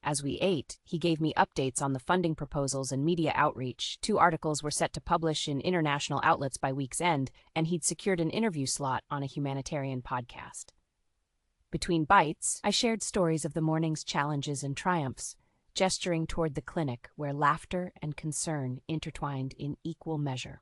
As we ate, he gave me updates on the funding proposals and media outreach. 2 articles were set to publish in international outlets by week's end, and he'd secured an interview slot on a humanitarian podcast. Between bites, I shared stories of the morning's challenges and triumphs, gesturing toward the clinic where laughter and concern intertwined in equal measure.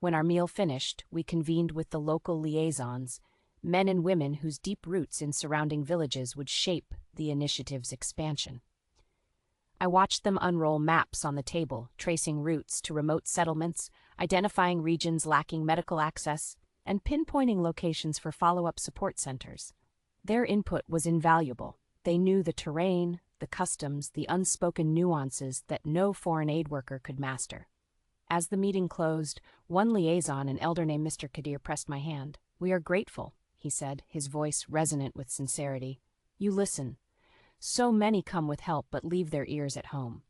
When our meal finished, we convened with the local liaisons, men and women whose deep roots in surrounding villages would shape the initiative's expansion. I watched them unroll maps on the table, tracing routes to remote settlements, identifying regions lacking medical access, and pinpointing locations for follow-up support centers. Their input was invaluable. They knew the terrain, the customs, the unspoken nuances that no foreign aid worker could master. As the meeting closed, one liaison, an elder named Mr. Kadir, pressed my hand. "We are grateful," he said, his voice resonant with sincerity. "You listen. So many come with help but leave their ears at home."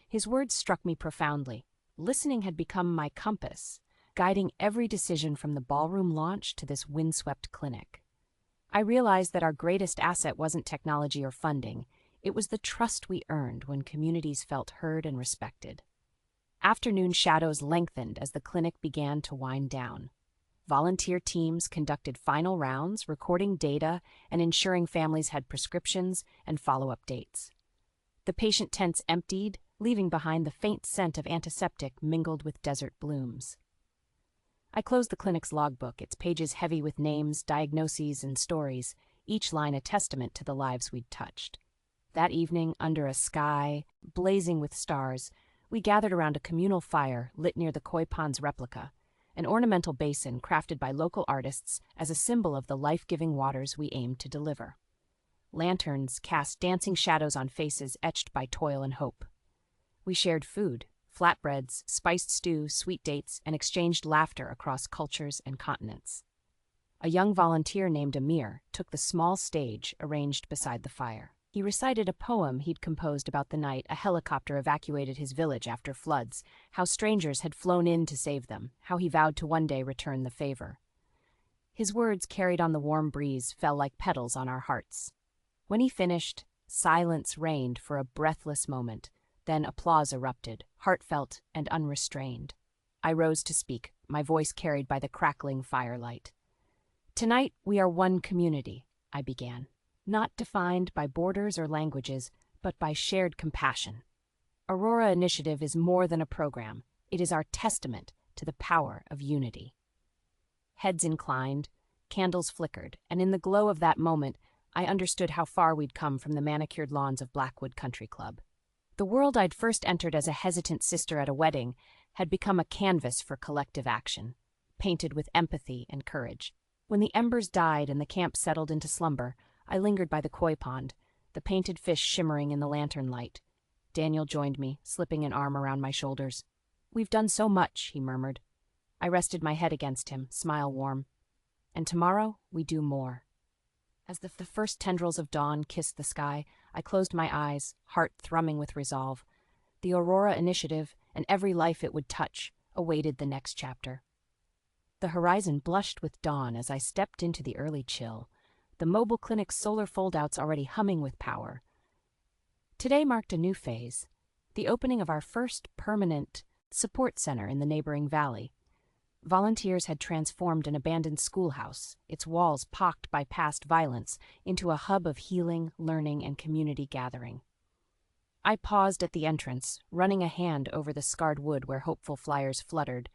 His words struck me profoundly. Listening had become my compass, guiding every decision from the ballroom launch to this windswept clinic. I realized that our greatest asset wasn't technology or funding. It was the trust we earned when communities felt heard and respected. Afternoon shadows lengthened as the clinic began to wind down. Volunteer teams conducted final rounds, recording data and ensuring families had prescriptions and follow-up dates. The patient tents emptied, leaving behind the faint scent of antiseptic mingled with desert blooms. I closed the clinic's logbook, its pages heavy with names, diagnoses, and stories, each line a testament to the lives we'd touched. That evening, under a sky blazing with stars, we gathered around a communal fire lit near the koi pond's replica, an ornamental basin crafted by local artists as a symbol of the life-giving waters we aimed to deliver. Lanterns cast dancing shadows on faces etched by toil and hope. We shared food, flatbreads, spiced stew, sweet dates, and exchanged laughter across cultures and continents. A young volunteer named Amir took the small stage arranged beside the fire. He recited a poem he'd composed about the night a helicopter evacuated his village after floods, how strangers had flown in to save them, how he vowed to one day return the favor. His words, carried on the warm breeze, fell like petals on our hearts. When he finished, silence reigned for a breathless moment, then applause erupted, heartfelt and unrestrained. I rose to speak, my voice carried by the crackling firelight. "Tonight we are one community," I began. "Not defined by borders or languages, but by shared compassion. Aurora Initiative is more than a program. It is our testament to the power of unity." Heads inclined, candles flickered, and in the glow of that moment, I understood how far we'd come from the manicured lawns of Blackwood Country Club. The world I'd first entered as a hesitant sister at a wedding had become a canvas for collective action, painted with empathy and courage. When the embers died and the camp settled into slumber, I lingered by the koi pond, the painted fish shimmering in the lantern light. Daniel joined me, slipping an arm around my shoulders. "We've done so much," he murmured. I rested my head against him, smile warm. "And tomorrow, we do more." As the first tendrils of dawn kissed the sky, I closed my eyes, heart thrumming with resolve. The Aurora Initiative, and every life it would touch, awaited the next chapter. The horizon blushed with dawn as I stepped into the early chill, the mobile clinic's solar foldouts already humming with power. Today marked a new phase, the opening of our first permanent support center in the neighboring valley. Volunteers had transformed an abandoned schoolhouse, its walls pocked by past violence, into a hub of healing, learning, and community gathering. I paused at the entrance, running a hand over the scarred wood where hopeful flyers fluttered.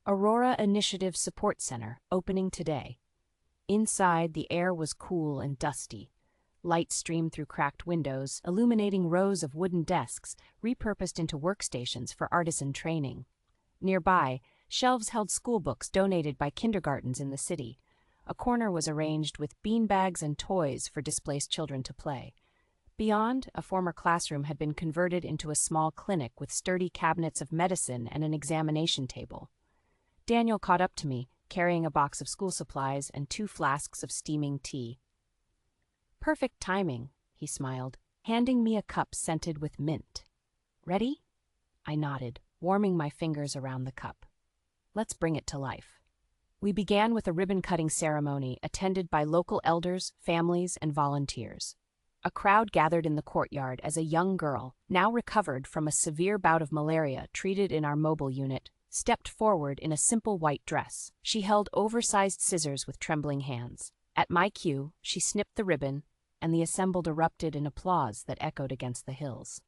Aurora Initiative Support Center, opening today. Inside, the air was cool and dusty. Light streamed through cracked windows, illuminating rows of wooden desks repurposed into workstations for artisan training. Nearby, shelves held schoolbooks donated by kindergartens in the city. A corner was arranged with beanbags and toys for displaced children to play. Beyond, a former classroom had been converted into a small clinic with sturdy cabinets of medicine and an examination table. Daniel caught up to me, carrying a box of school supplies and 2 flasks of steaming tea. "Perfect timing," he smiled, handing me a cup scented with mint. "Ready?" I nodded, warming my fingers around the cup. "Let's bring it to life." We began with a ribbon-cutting ceremony attended by local elders, families, and volunteers. A crowd gathered in the courtyard as a young girl, now recovered from a severe bout of malaria treated in our mobile unit, stepped forward in a simple white dress. She held oversized scissors with trembling hands. At my cue, she snipped the ribbon, and the assembled erupted in applause that echoed against the hills.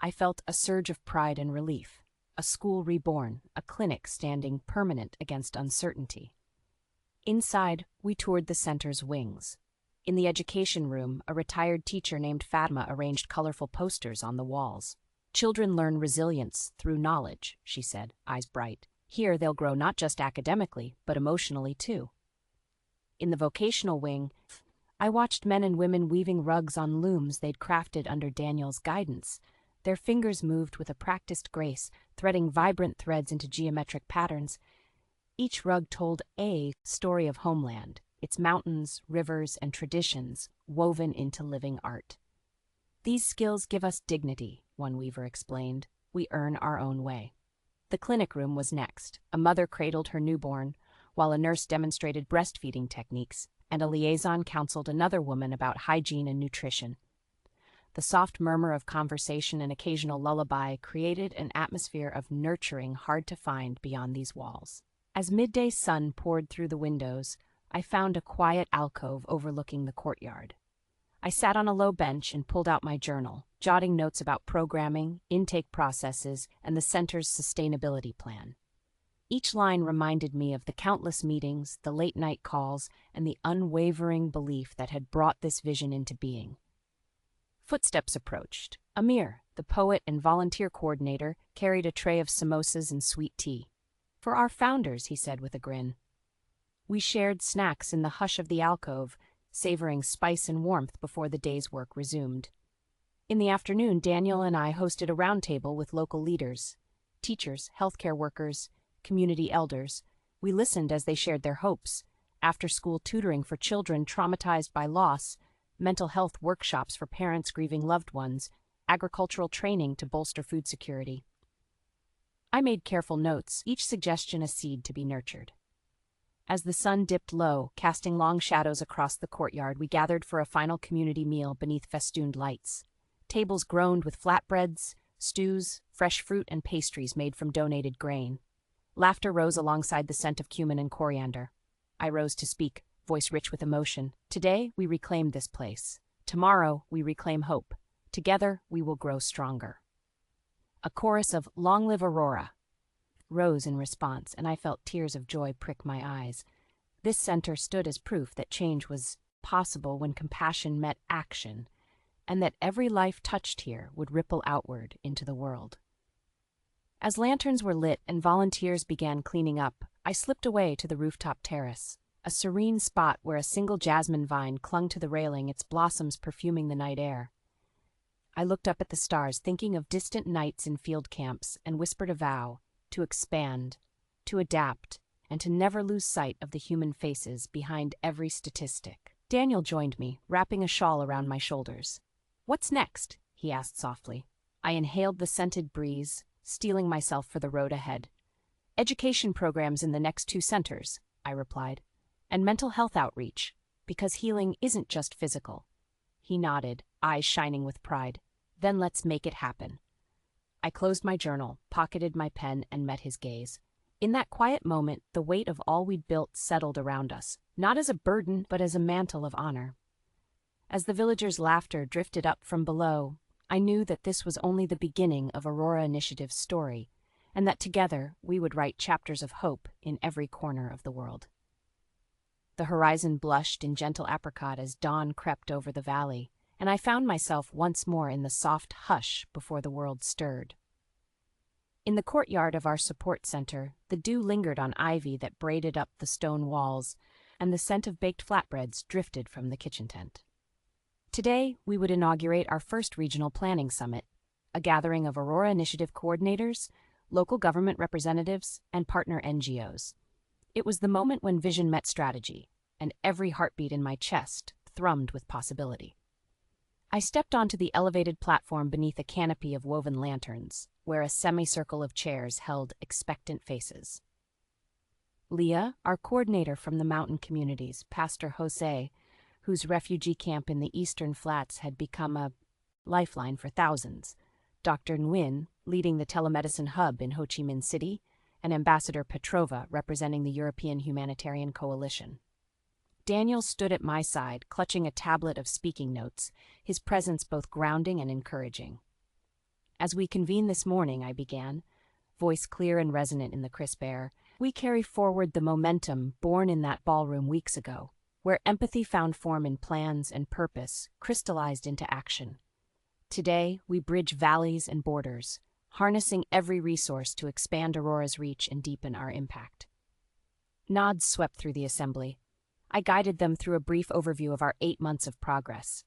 I felt a surge of pride and relief. A school reborn, a clinic standing permanent against uncertainty. Inside, we toured the center's wings. In the education room, a retired teacher named Fatma arranged colorful posters on the walls. "Children learn resilience through knowledge," she said, eyes bright. "Here they'll grow not just academically, but emotionally too." In the vocational wing, I watched men and women weaving rugs on looms they'd crafted under Daniel's guidance. Their fingers moved with a practiced grace, threading vibrant threads into geometric patterns. Each rug told a story of homeland, its mountains, rivers, and traditions woven into living art. "These skills give us dignity," one weaver explained. "We earn our own way." The clinic room was next. A mother cradled her newborn, while a nurse demonstrated breastfeeding techniques, and a liaison counseled another woman about hygiene and nutrition. The soft murmur of conversation and occasional lullaby created an atmosphere of nurturing hard to find beyond these walls. As midday sun poured through the windows, I found a quiet alcove overlooking the courtyard. I sat on a low bench and pulled out my journal, jotting notes about programming, intake processes, and the center's sustainability plan. Each line reminded me of the countless meetings, the late-night calls, and the unwavering belief that had brought this vision into being. Footsteps approached. Amir, the poet and volunteer coordinator, carried a tray of samosas and sweet tea. "For our founders," he said with a grin. We shared snacks in the hush of the alcove, savoring spice and warmth before the day's work resumed. In the afternoon, Daniel and I hosted a roundtable with local leaders, teachers, healthcare workers, community elders. We listened as they shared their hopes: after-school tutoring for children traumatized by loss, mental health workshops for parents grieving loved ones, agricultural training to bolster food security. I made careful notes, each suggestion a seed to be nurtured. As the sun dipped low, casting long shadows across the courtyard, we gathered for a final community meal beneath festooned lights. Tables groaned with flatbreads, stews, fresh fruit, and pastries made from donated grain. Laughter rose alongside the scent of cumin and coriander. I rose to speak, voice rich with emotion. "Today, we reclaimed this place. Tomorrow, we reclaim hope. Together, we will grow stronger." A chorus of "Long live Aurora" rose in response, and I felt tears of joy prick my eyes. This center stood as proof that change was possible when compassion met action, and that every life touched here would ripple outward into the world. As lanterns were lit and volunteers began cleaning up, I slipped away to the rooftop terrace, a serene spot where a single jasmine vine clung to the railing, its blossoms perfuming the night air. I looked up at the stars, thinking of distant nights in field camps, and whispered a vow to expand, to adapt, and to never lose sight of the human faces behind every statistic. Daniel joined me, wrapping a shawl around my shoulders. "What's next?" he asked softly. I inhaled the scented breeze, steeling myself for the road ahead. "Education programs in the next 2 centers," I replied, "and mental health outreach, because healing isn't just physical." He nodded, eyes shining with pride. "Then let's make it happen." I closed my journal, pocketed my pen, and met his gaze. In that quiet moment, the weight of all we'd built settled around us, not as a burden, but as a mantle of honor. As the villagers' laughter drifted up from below, I knew that this was only the beginning of Aurora Initiative's story, and that together we would write chapters of hope in every corner of the world. The horizon blushed in gentle apricot as dawn crept over the valley, and I found myself once more in the soft hush before the world stirred. In the courtyard of our support center, the dew lingered on ivy that braided up the stone walls, and the scent of baked flatbreads drifted from the kitchen tent. Today, we would inaugurate our first regional planning summit, a gathering of Aurora Initiative coordinators, local government representatives, and partner NGOs. It was the moment when vision met strategy, and every heartbeat in my chest thrummed with possibility. I stepped onto the elevated platform beneath a canopy of woven lanterns, where a semicircle of chairs held expectant faces. Leah, our coordinator from the mountain communities, Pastor Jose, whose refugee camp in the Eastern Flats had become a lifeline for thousands, Dr. Nguyen, leading the telemedicine hub in Ho Chi Minh City, and Ambassador Petrova, representing the European Humanitarian Coalition. Daniel stood at my side, clutching a tablet of speaking notes, his presence both grounding and encouraging. "As we convene this morning," I began, voice clear and resonant in the crisp air, "we carry forward the momentum born in that ballroom weeks ago, where empathy found form in plans and purpose crystallized into action. Today, we bridge valleys and borders, harnessing every resource to expand Aurora's reach and deepen our impact." Nods swept through the assembly. I guided them through a brief overview of our 8 months of progress.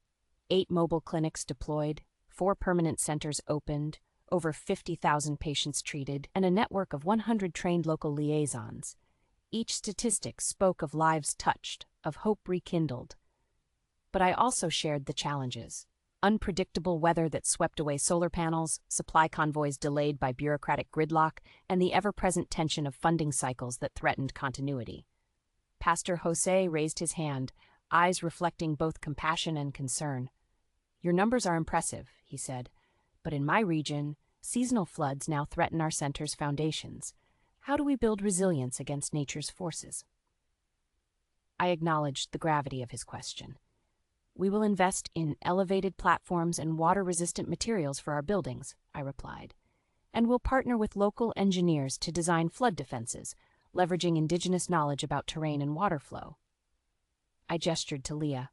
8 mobile clinics deployed, 4 permanent centers opened, over 50,000 patients treated, and a network of 100 trained local liaisons. Each statistic spoke of lives touched, of hope rekindled. But I also shared the challenges. Unpredictable weather that swept away solar panels, supply convoys delayed by bureaucratic gridlock, and the ever-present tension of funding cycles that threatened continuity. Pastor Jose raised his hand, eyes reflecting both compassion and concern. "Your numbers are impressive," he said, "but in my region, seasonal floods now threaten our center's foundations. How do we build resilience against nature's forces?" I acknowledged the gravity of his question. "We will invest in elevated platforms and water-resistant materials for our buildings," I replied, "and we'll partner with local engineers to design flood defenses, leveraging indigenous knowledge about terrain and water flow." I gestured to Leah.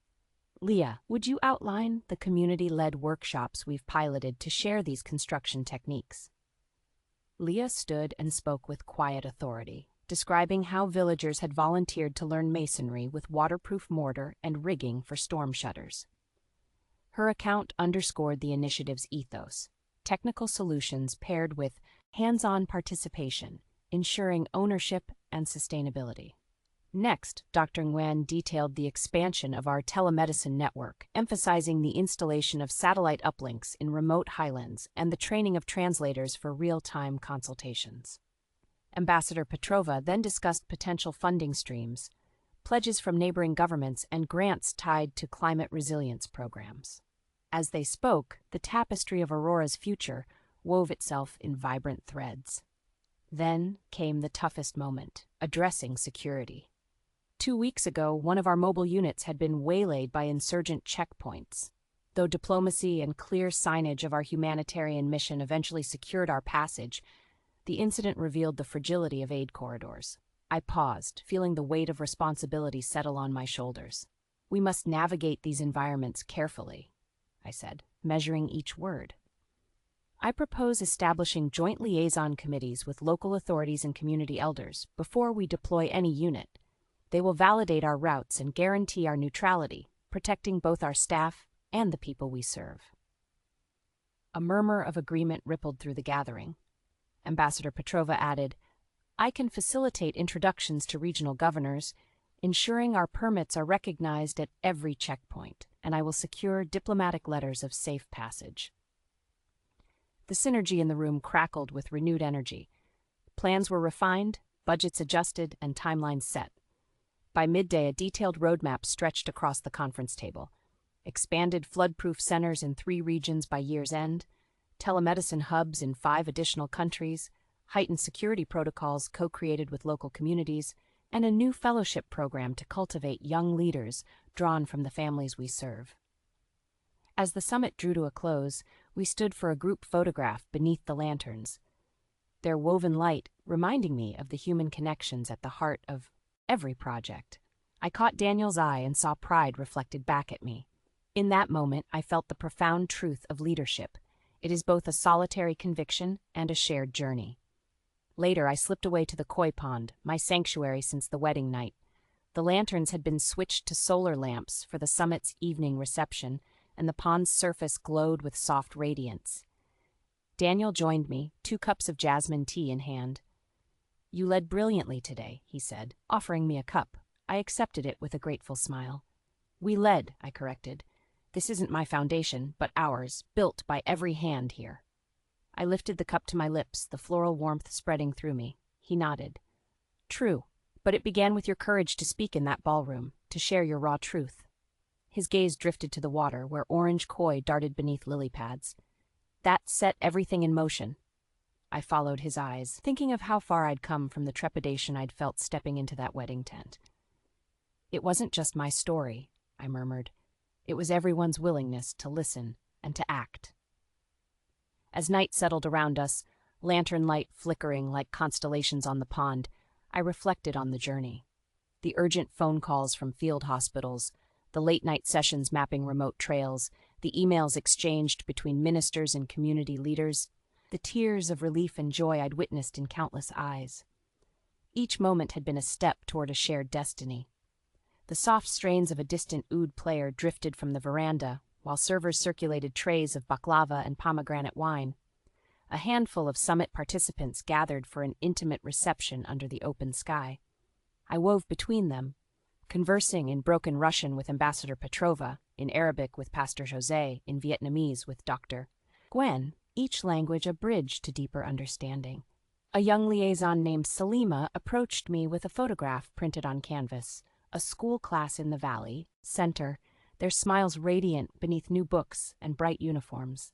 "Leah, would you outline the community-led workshops we've piloted to share these construction techniques?" Leah stood and spoke with quiet authority, describing how villagers had volunteered to learn masonry with waterproof mortar and rigging for storm shutters. Her account underscored the initiative's ethos: technical solutions paired with hands-on participation, ensuring ownership and sustainability. Next, Dr. Nguyen detailed the expansion of our telemedicine network, emphasizing the installation of satellite uplinks in remote highlands and the training of translators for real-time consultations. Ambassador Petrova then discussed potential funding streams, pledges from neighboring governments, and grants tied to climate resilience programs. As they spoke, the tapestry of Aurora's future wove itself in vibrant threads. Then came the toughest moment: addressing security. 2 weeks ago, one of our mobile units had been waylaid by insurgent checkpoints. Though diplomacy and clear signage of our humanitarian mission eventually secured our passage, the incident revealed the fragility of aid corridors. I paused, feeling the weight of responsibility settle on my shoulders. "We must navigate these environments carefully," I said, measuring each word. "I propose establishing joint liaison committees with local authorities and community elders before we deploy any unit. They will validate our routes and guarantee our neutrality, protecting both our staff and the people we serve." A murmur of agreement rippled through the gathering. Ambassador Petrova added, "I can facilitate introductions to regional governors, ensuring our permits are recognized at every checkpoint, and I will secure diplomatic letters of safe passage." The synergy in the room crackled with renewed energy. Plans were refined, budgets adjusted, and timelines set. By midday, a detailed roadmap stretched across the conference table. Expanded flood-proof centers in 3 regions by year's end, telemedicine hubs in 5 additional countries, heightened security protocols co-created with local communities, and a new fellowship program to cultivate young leaders drawn from the families we serve. As the summit drew to a close, we stood for a group photograph beneath the lanterns, their woven light reminding me of the human connections at the heart of every project. I caught Daniel's eye and saw pride reflected back at me. In that moment, I felt the profound truth of leadership. It is both a solitary conviction and a shared journey. Later, I slipped away to the koi pond, my sanctuary since the wedding night. The lanterns had been switched to solar lamps for the summit's evening reception, and the pond's surface glowed with soft radiance. Daniel joined me, 2 cups of jasmine tea in hand. "You led brilliantly today," he said, offering me a cup. I accepted it with a grateful smile. "We led," I corrected. "This isn't my foundation, but ours, built by every hand here." I lifted the cup to my lips, the floral warmth spreading through me. He nodded. "True, but it began with your courage to speak in that ballroom, to share your raw truth." His gaze drifted to the water, where orange koi darted beneath lily pads. "That set everything in motion." I followed his eyes, thinking of how far I'd come from the trepidation I'd felt stepping into that wedding tent. "It wasn't just my story," I murmured. "It was everyone's willingness to listen and to act." As night settled around us, lantern light flickering like constellations on the pond, I reflected on the journey. The urgent phone calls from field hospitals, the late-night sessions mapping remote trails, the emails exchanged between ministers and community leaders, the tears of relief and joy I'd witnessed in countless eyes. Each moment had been a step toward a shared destiny. The soft strains of a distant oud player drifted from the veranda, while servers circulated trays of baklava and pomegranate wine. A handful of summit participants gathered for an intimate reception under the open sky. I wove between them, conversing in broken Russian with Ambassador Petrova, in Arabic with Pastor José, in Vietnamese with Dr. Gwen, each language a bridge to deeper understanding. A young liaison named Salima approached me with a photograph printed on canvas, a school class in the valley, center, their smiles radiant beneath new books and bright uniforms.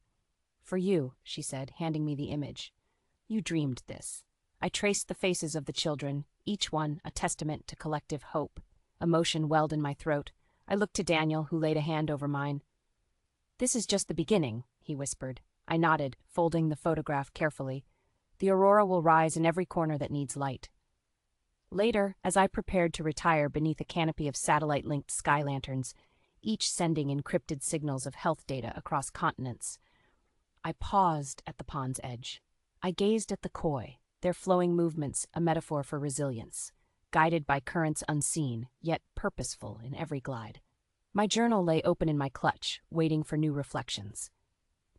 "For you," she said, handing me the image. "You dreamed this." I traced the faces of the children, each one a testament to collective hope. Emotion welled in my throat. I looked to Daniel, who laid a hand over mine. "This is just the beginning," he whispered. I nodded, folding the photograph carefully. "The aurora will rise in every corner that needs light." Later, as I prepared to retire beneath a canopy of satellite-linked sky lanterns, each sending encrypted signals of health data across continents, I paused at the pond's edge. I gazed at the koi, their flowing movements a metaphor for resilience, guided by currents unseen, yet purposeful in every glide. My journal lay open in my clutch, waiting for new reflections.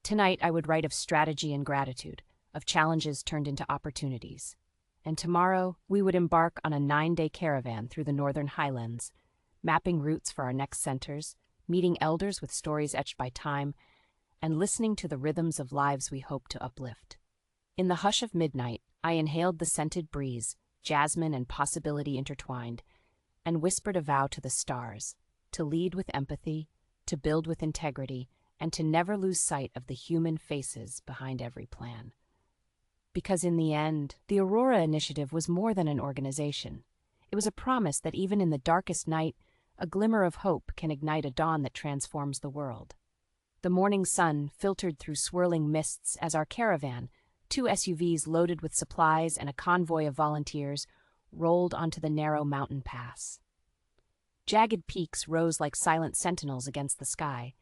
Tonight I would write of strategy and gratitude, of challenges turned into opportunities. And tomorrow we would embark on a 9-day caravan through the Northern Highlands, mapping routes for our next centers, meeting elders with stories etched by time, and listening to the rhythms of lives we hope to uplift. In the hush of midnight, I inhaled the scented breeze, jasmine and possibility intertwined, and whispered a vow to the stars, to lead with empathy, to build with integrity, and to never lose sight of the human faces behind every plan. Because in the end, the Aurora Initiative was more than an organization. It was a promise that even in the darkest night, a glimmer of hope can ignite a dawn that transforms the world. The morning sun filtered through swirling mists as our caravan, 2 SUVs loaded with supplies and a convoy of volunteers, rolled onto the narrow mountain pass. Jagged peaks rose like silent sentinels against the sky,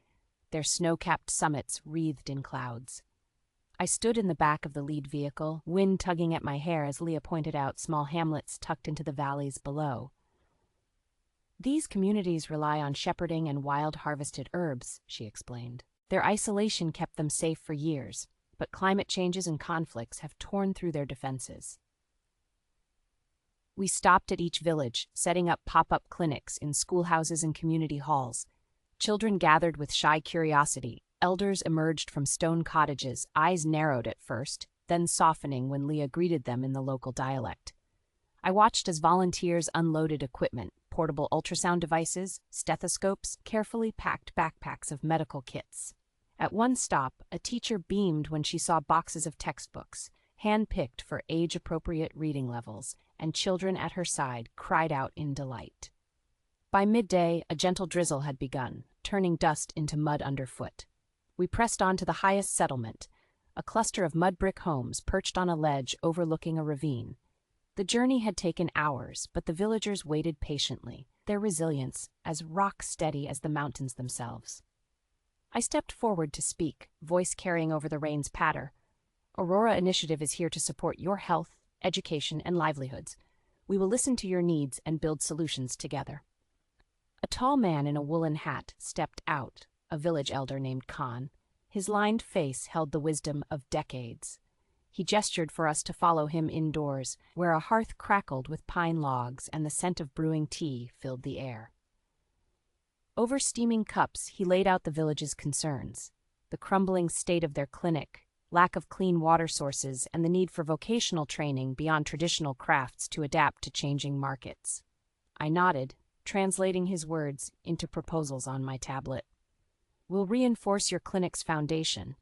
their snow-capped summits wreathed in clouds. I stood in the back of the lead vehicle, wind tugging at my hair as Leah pointed out small hamlets tucked into the valleys below. "These communities rely on shepherding and wild harvested herbs," she explained. Their isolation kept them safe for years, but climate changes and conflicts have torn through their defenses. We stopped at each village, setting up pop-up clinics in schoolhouses and community halls. Children gathered with shy curiosity. Elders emerged from stone cottages, eyes narrowed at first, then softening when Leah greeted them in the local dialect. I watched as volunteers unloaded equipment, portable ultrasound devices, stethoscopes, carefully packed backpacks of medical kits. At one stop, a teacher beamed when she saw boxes of textbooks, hand-picked for age-appropriate reading levels, and children at her side cried out in delight. By midday, a gentle drizzle had begun, turning dust into mud underfoot. We pressed on to the highest settlement, a cluster of mud brick homes perched on a ledge overlooking a ravine. The journey had taken hours, but the villagers waited patiently, their resilience as rock-steady as the mountains themselves. I stepped forward to speak, voice carrying over the rain's patter. Aurora Initiative is here to support your health, education, and livelihoods. We will listen to your needs and build solutions together. A tall man in a woolen hat stepped out, a village elder named Khan. His lined face held the wisdom of decades. He gestured for us to follow him indoors, where a hearth crackled with pine logs and the scent of brewing tea filled the air. Over steaming cups, he laid out the village's concerns: the crumbling state of their clinic, lack of clean water sources, and the need for vocational training beyond traditional crafts to adapt to changing markets. I nodded, translating his words into proposals on my tablet. We'll reinforce your clinic's foundation,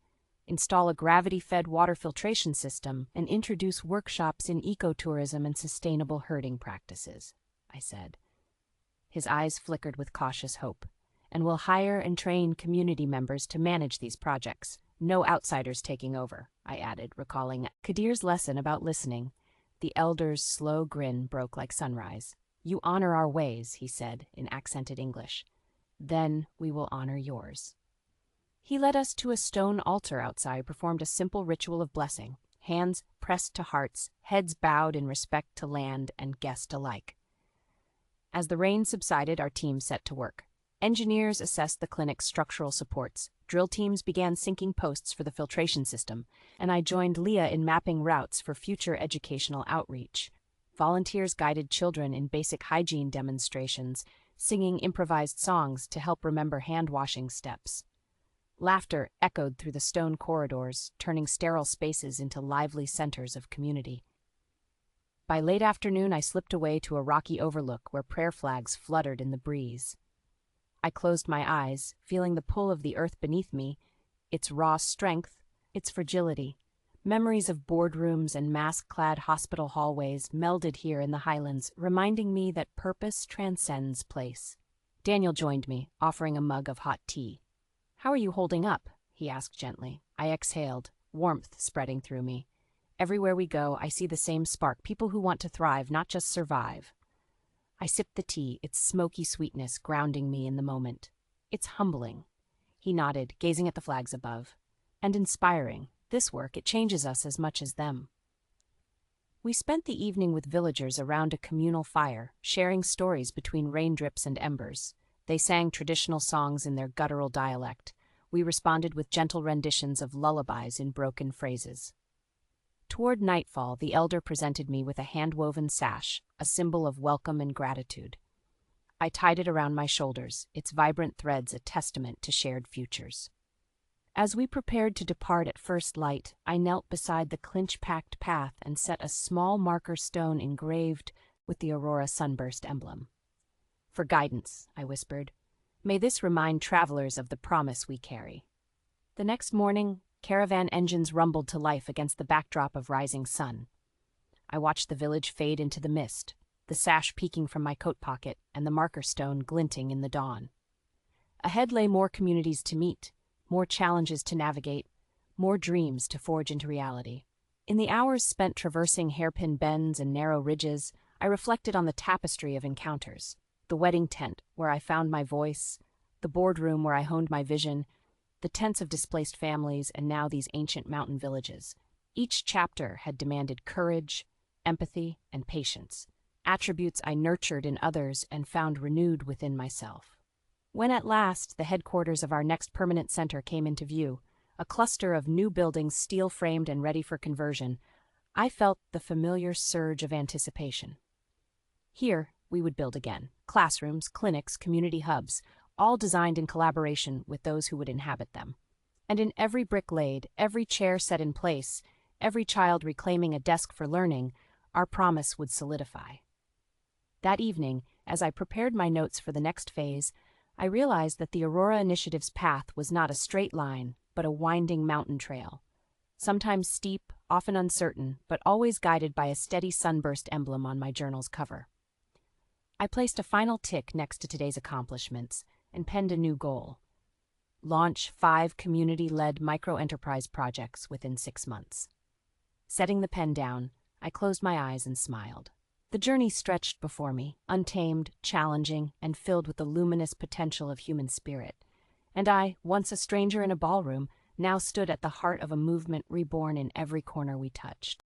install a gravity-fed water filtration system, and introduce workshops in ecotourism and sustainable herding practices, I said. His eyes flickered with cautious hope. And we'll hire and train community members to manage these projects. No outsiders taking over, I added, recalling Kadir's lesson about listening. The elder's slow grin broke like sunrise. You honor our ways, he said, in accented English. Then we will honor yours. He led us to a stone altar outside, performed a simple ritual of blessing, hands pressed to hearts, heads bowed in respect to land and guest alike. As the rain subsided, our team set to work. Engineers assessed the clinic's structural supports, drill teams began sinking posts for the filtration system, and I joined Leah in mapping routes for future educational outreach. Volunteers guided children in basic hygiene demonstrations, singing improvised songs to help remember hand-washing steps. Laughter echoed through the stone corridors, turning sterile spaces into lively centers of community. By late afternoon, I slipped away to a rocky overlook where prayer flags fluttered in the breeze. I closed my eyes, feeling the pull of the earth beneath me, its raw strength, its fragility. Memories of boardrooms and mask-clad hospital hallways melded here in the highlands, reminding me that purpose transcends place. Daniel joined me, offering a mug of hot tea. "How are you holding up?" he asked gently. I exhaled, warmth spreading through me. Everywhere we go, I see the same spark, people who want to thrive, not just survive. I sipped the tea, its smoky sweetness grounding me in the moment. It's humbling. He nodded, gazing at the flags above. And inspiring. This work, it changes us as much as them. We spent the evening with villagers around a communal fire, sharing stories between raindrips and embers. They sang traditional songs in their guttural dialect. We responded with gentle renditions of lullabies in broken phrases. Toward nightfall, the elder presented me with a hand-woven sash, a symbol of welcome and gratitude. I tied it around my shoulders, its vibrant threads a testament to shared futures. As we prepared to depart at first light, I knelt beside the clinch-packed path and set a small marker stone engraved with the Aurora sunburst emblem. "For guidance," I whispered. "May this remind travelers of the promise we carry." The next morning, caravan engines rumbled to life against the backdrop of rising sun. I watched the village fade into the mist, the sash peeking from my coat pocket and the marker stone glinting in the dawn. Ahead lay more communities to meet, more challenges to navigate, more dreams to forge into reality. In the hours spent traversing hairpin bends and narrow ridges, I reflected on the tapestry of encounters: the wedding tent, where I found my voice, the boardroom where I honed my vision, the tents of displaced families, and now these ancient mountain villages. Each chapter had demanded courage, empathy, and patience, attributes I nurtured in others and found renewed within myself. When at last the headquarters of our next permanent center came into view, a cluster of new buildings steel-framed and ready for conversion, I felt the familiar surge of anticipation. Here, we would build again. Classrooms, clinics, community hubs, all designed in collaboration with those who would inhabit them. And in every brick laid, every chair set in place, every child reclaiming a desk for learning, our promise would solidify. That evening, as I prepared my notes for the next phase, I realized that the Aurora Initiative's path was not a straight line, but a winding mountain trail. Sometimes steep, often uncertain, but always guided by a steady sunburst emblem on my journal's cover. I placed a final tick next to today's accomplishments and penned a new goal: launch 5 community-led micro-enterprise projects within 6 months. Setting the pen down, I closed my eyes and smiled. The journey stretched before me, untamed, challenging, and filled with the luminous potential of human spirit. And I, once a stranger in a ballroom, now stood at the heart of a movement reborn in every corner we touched.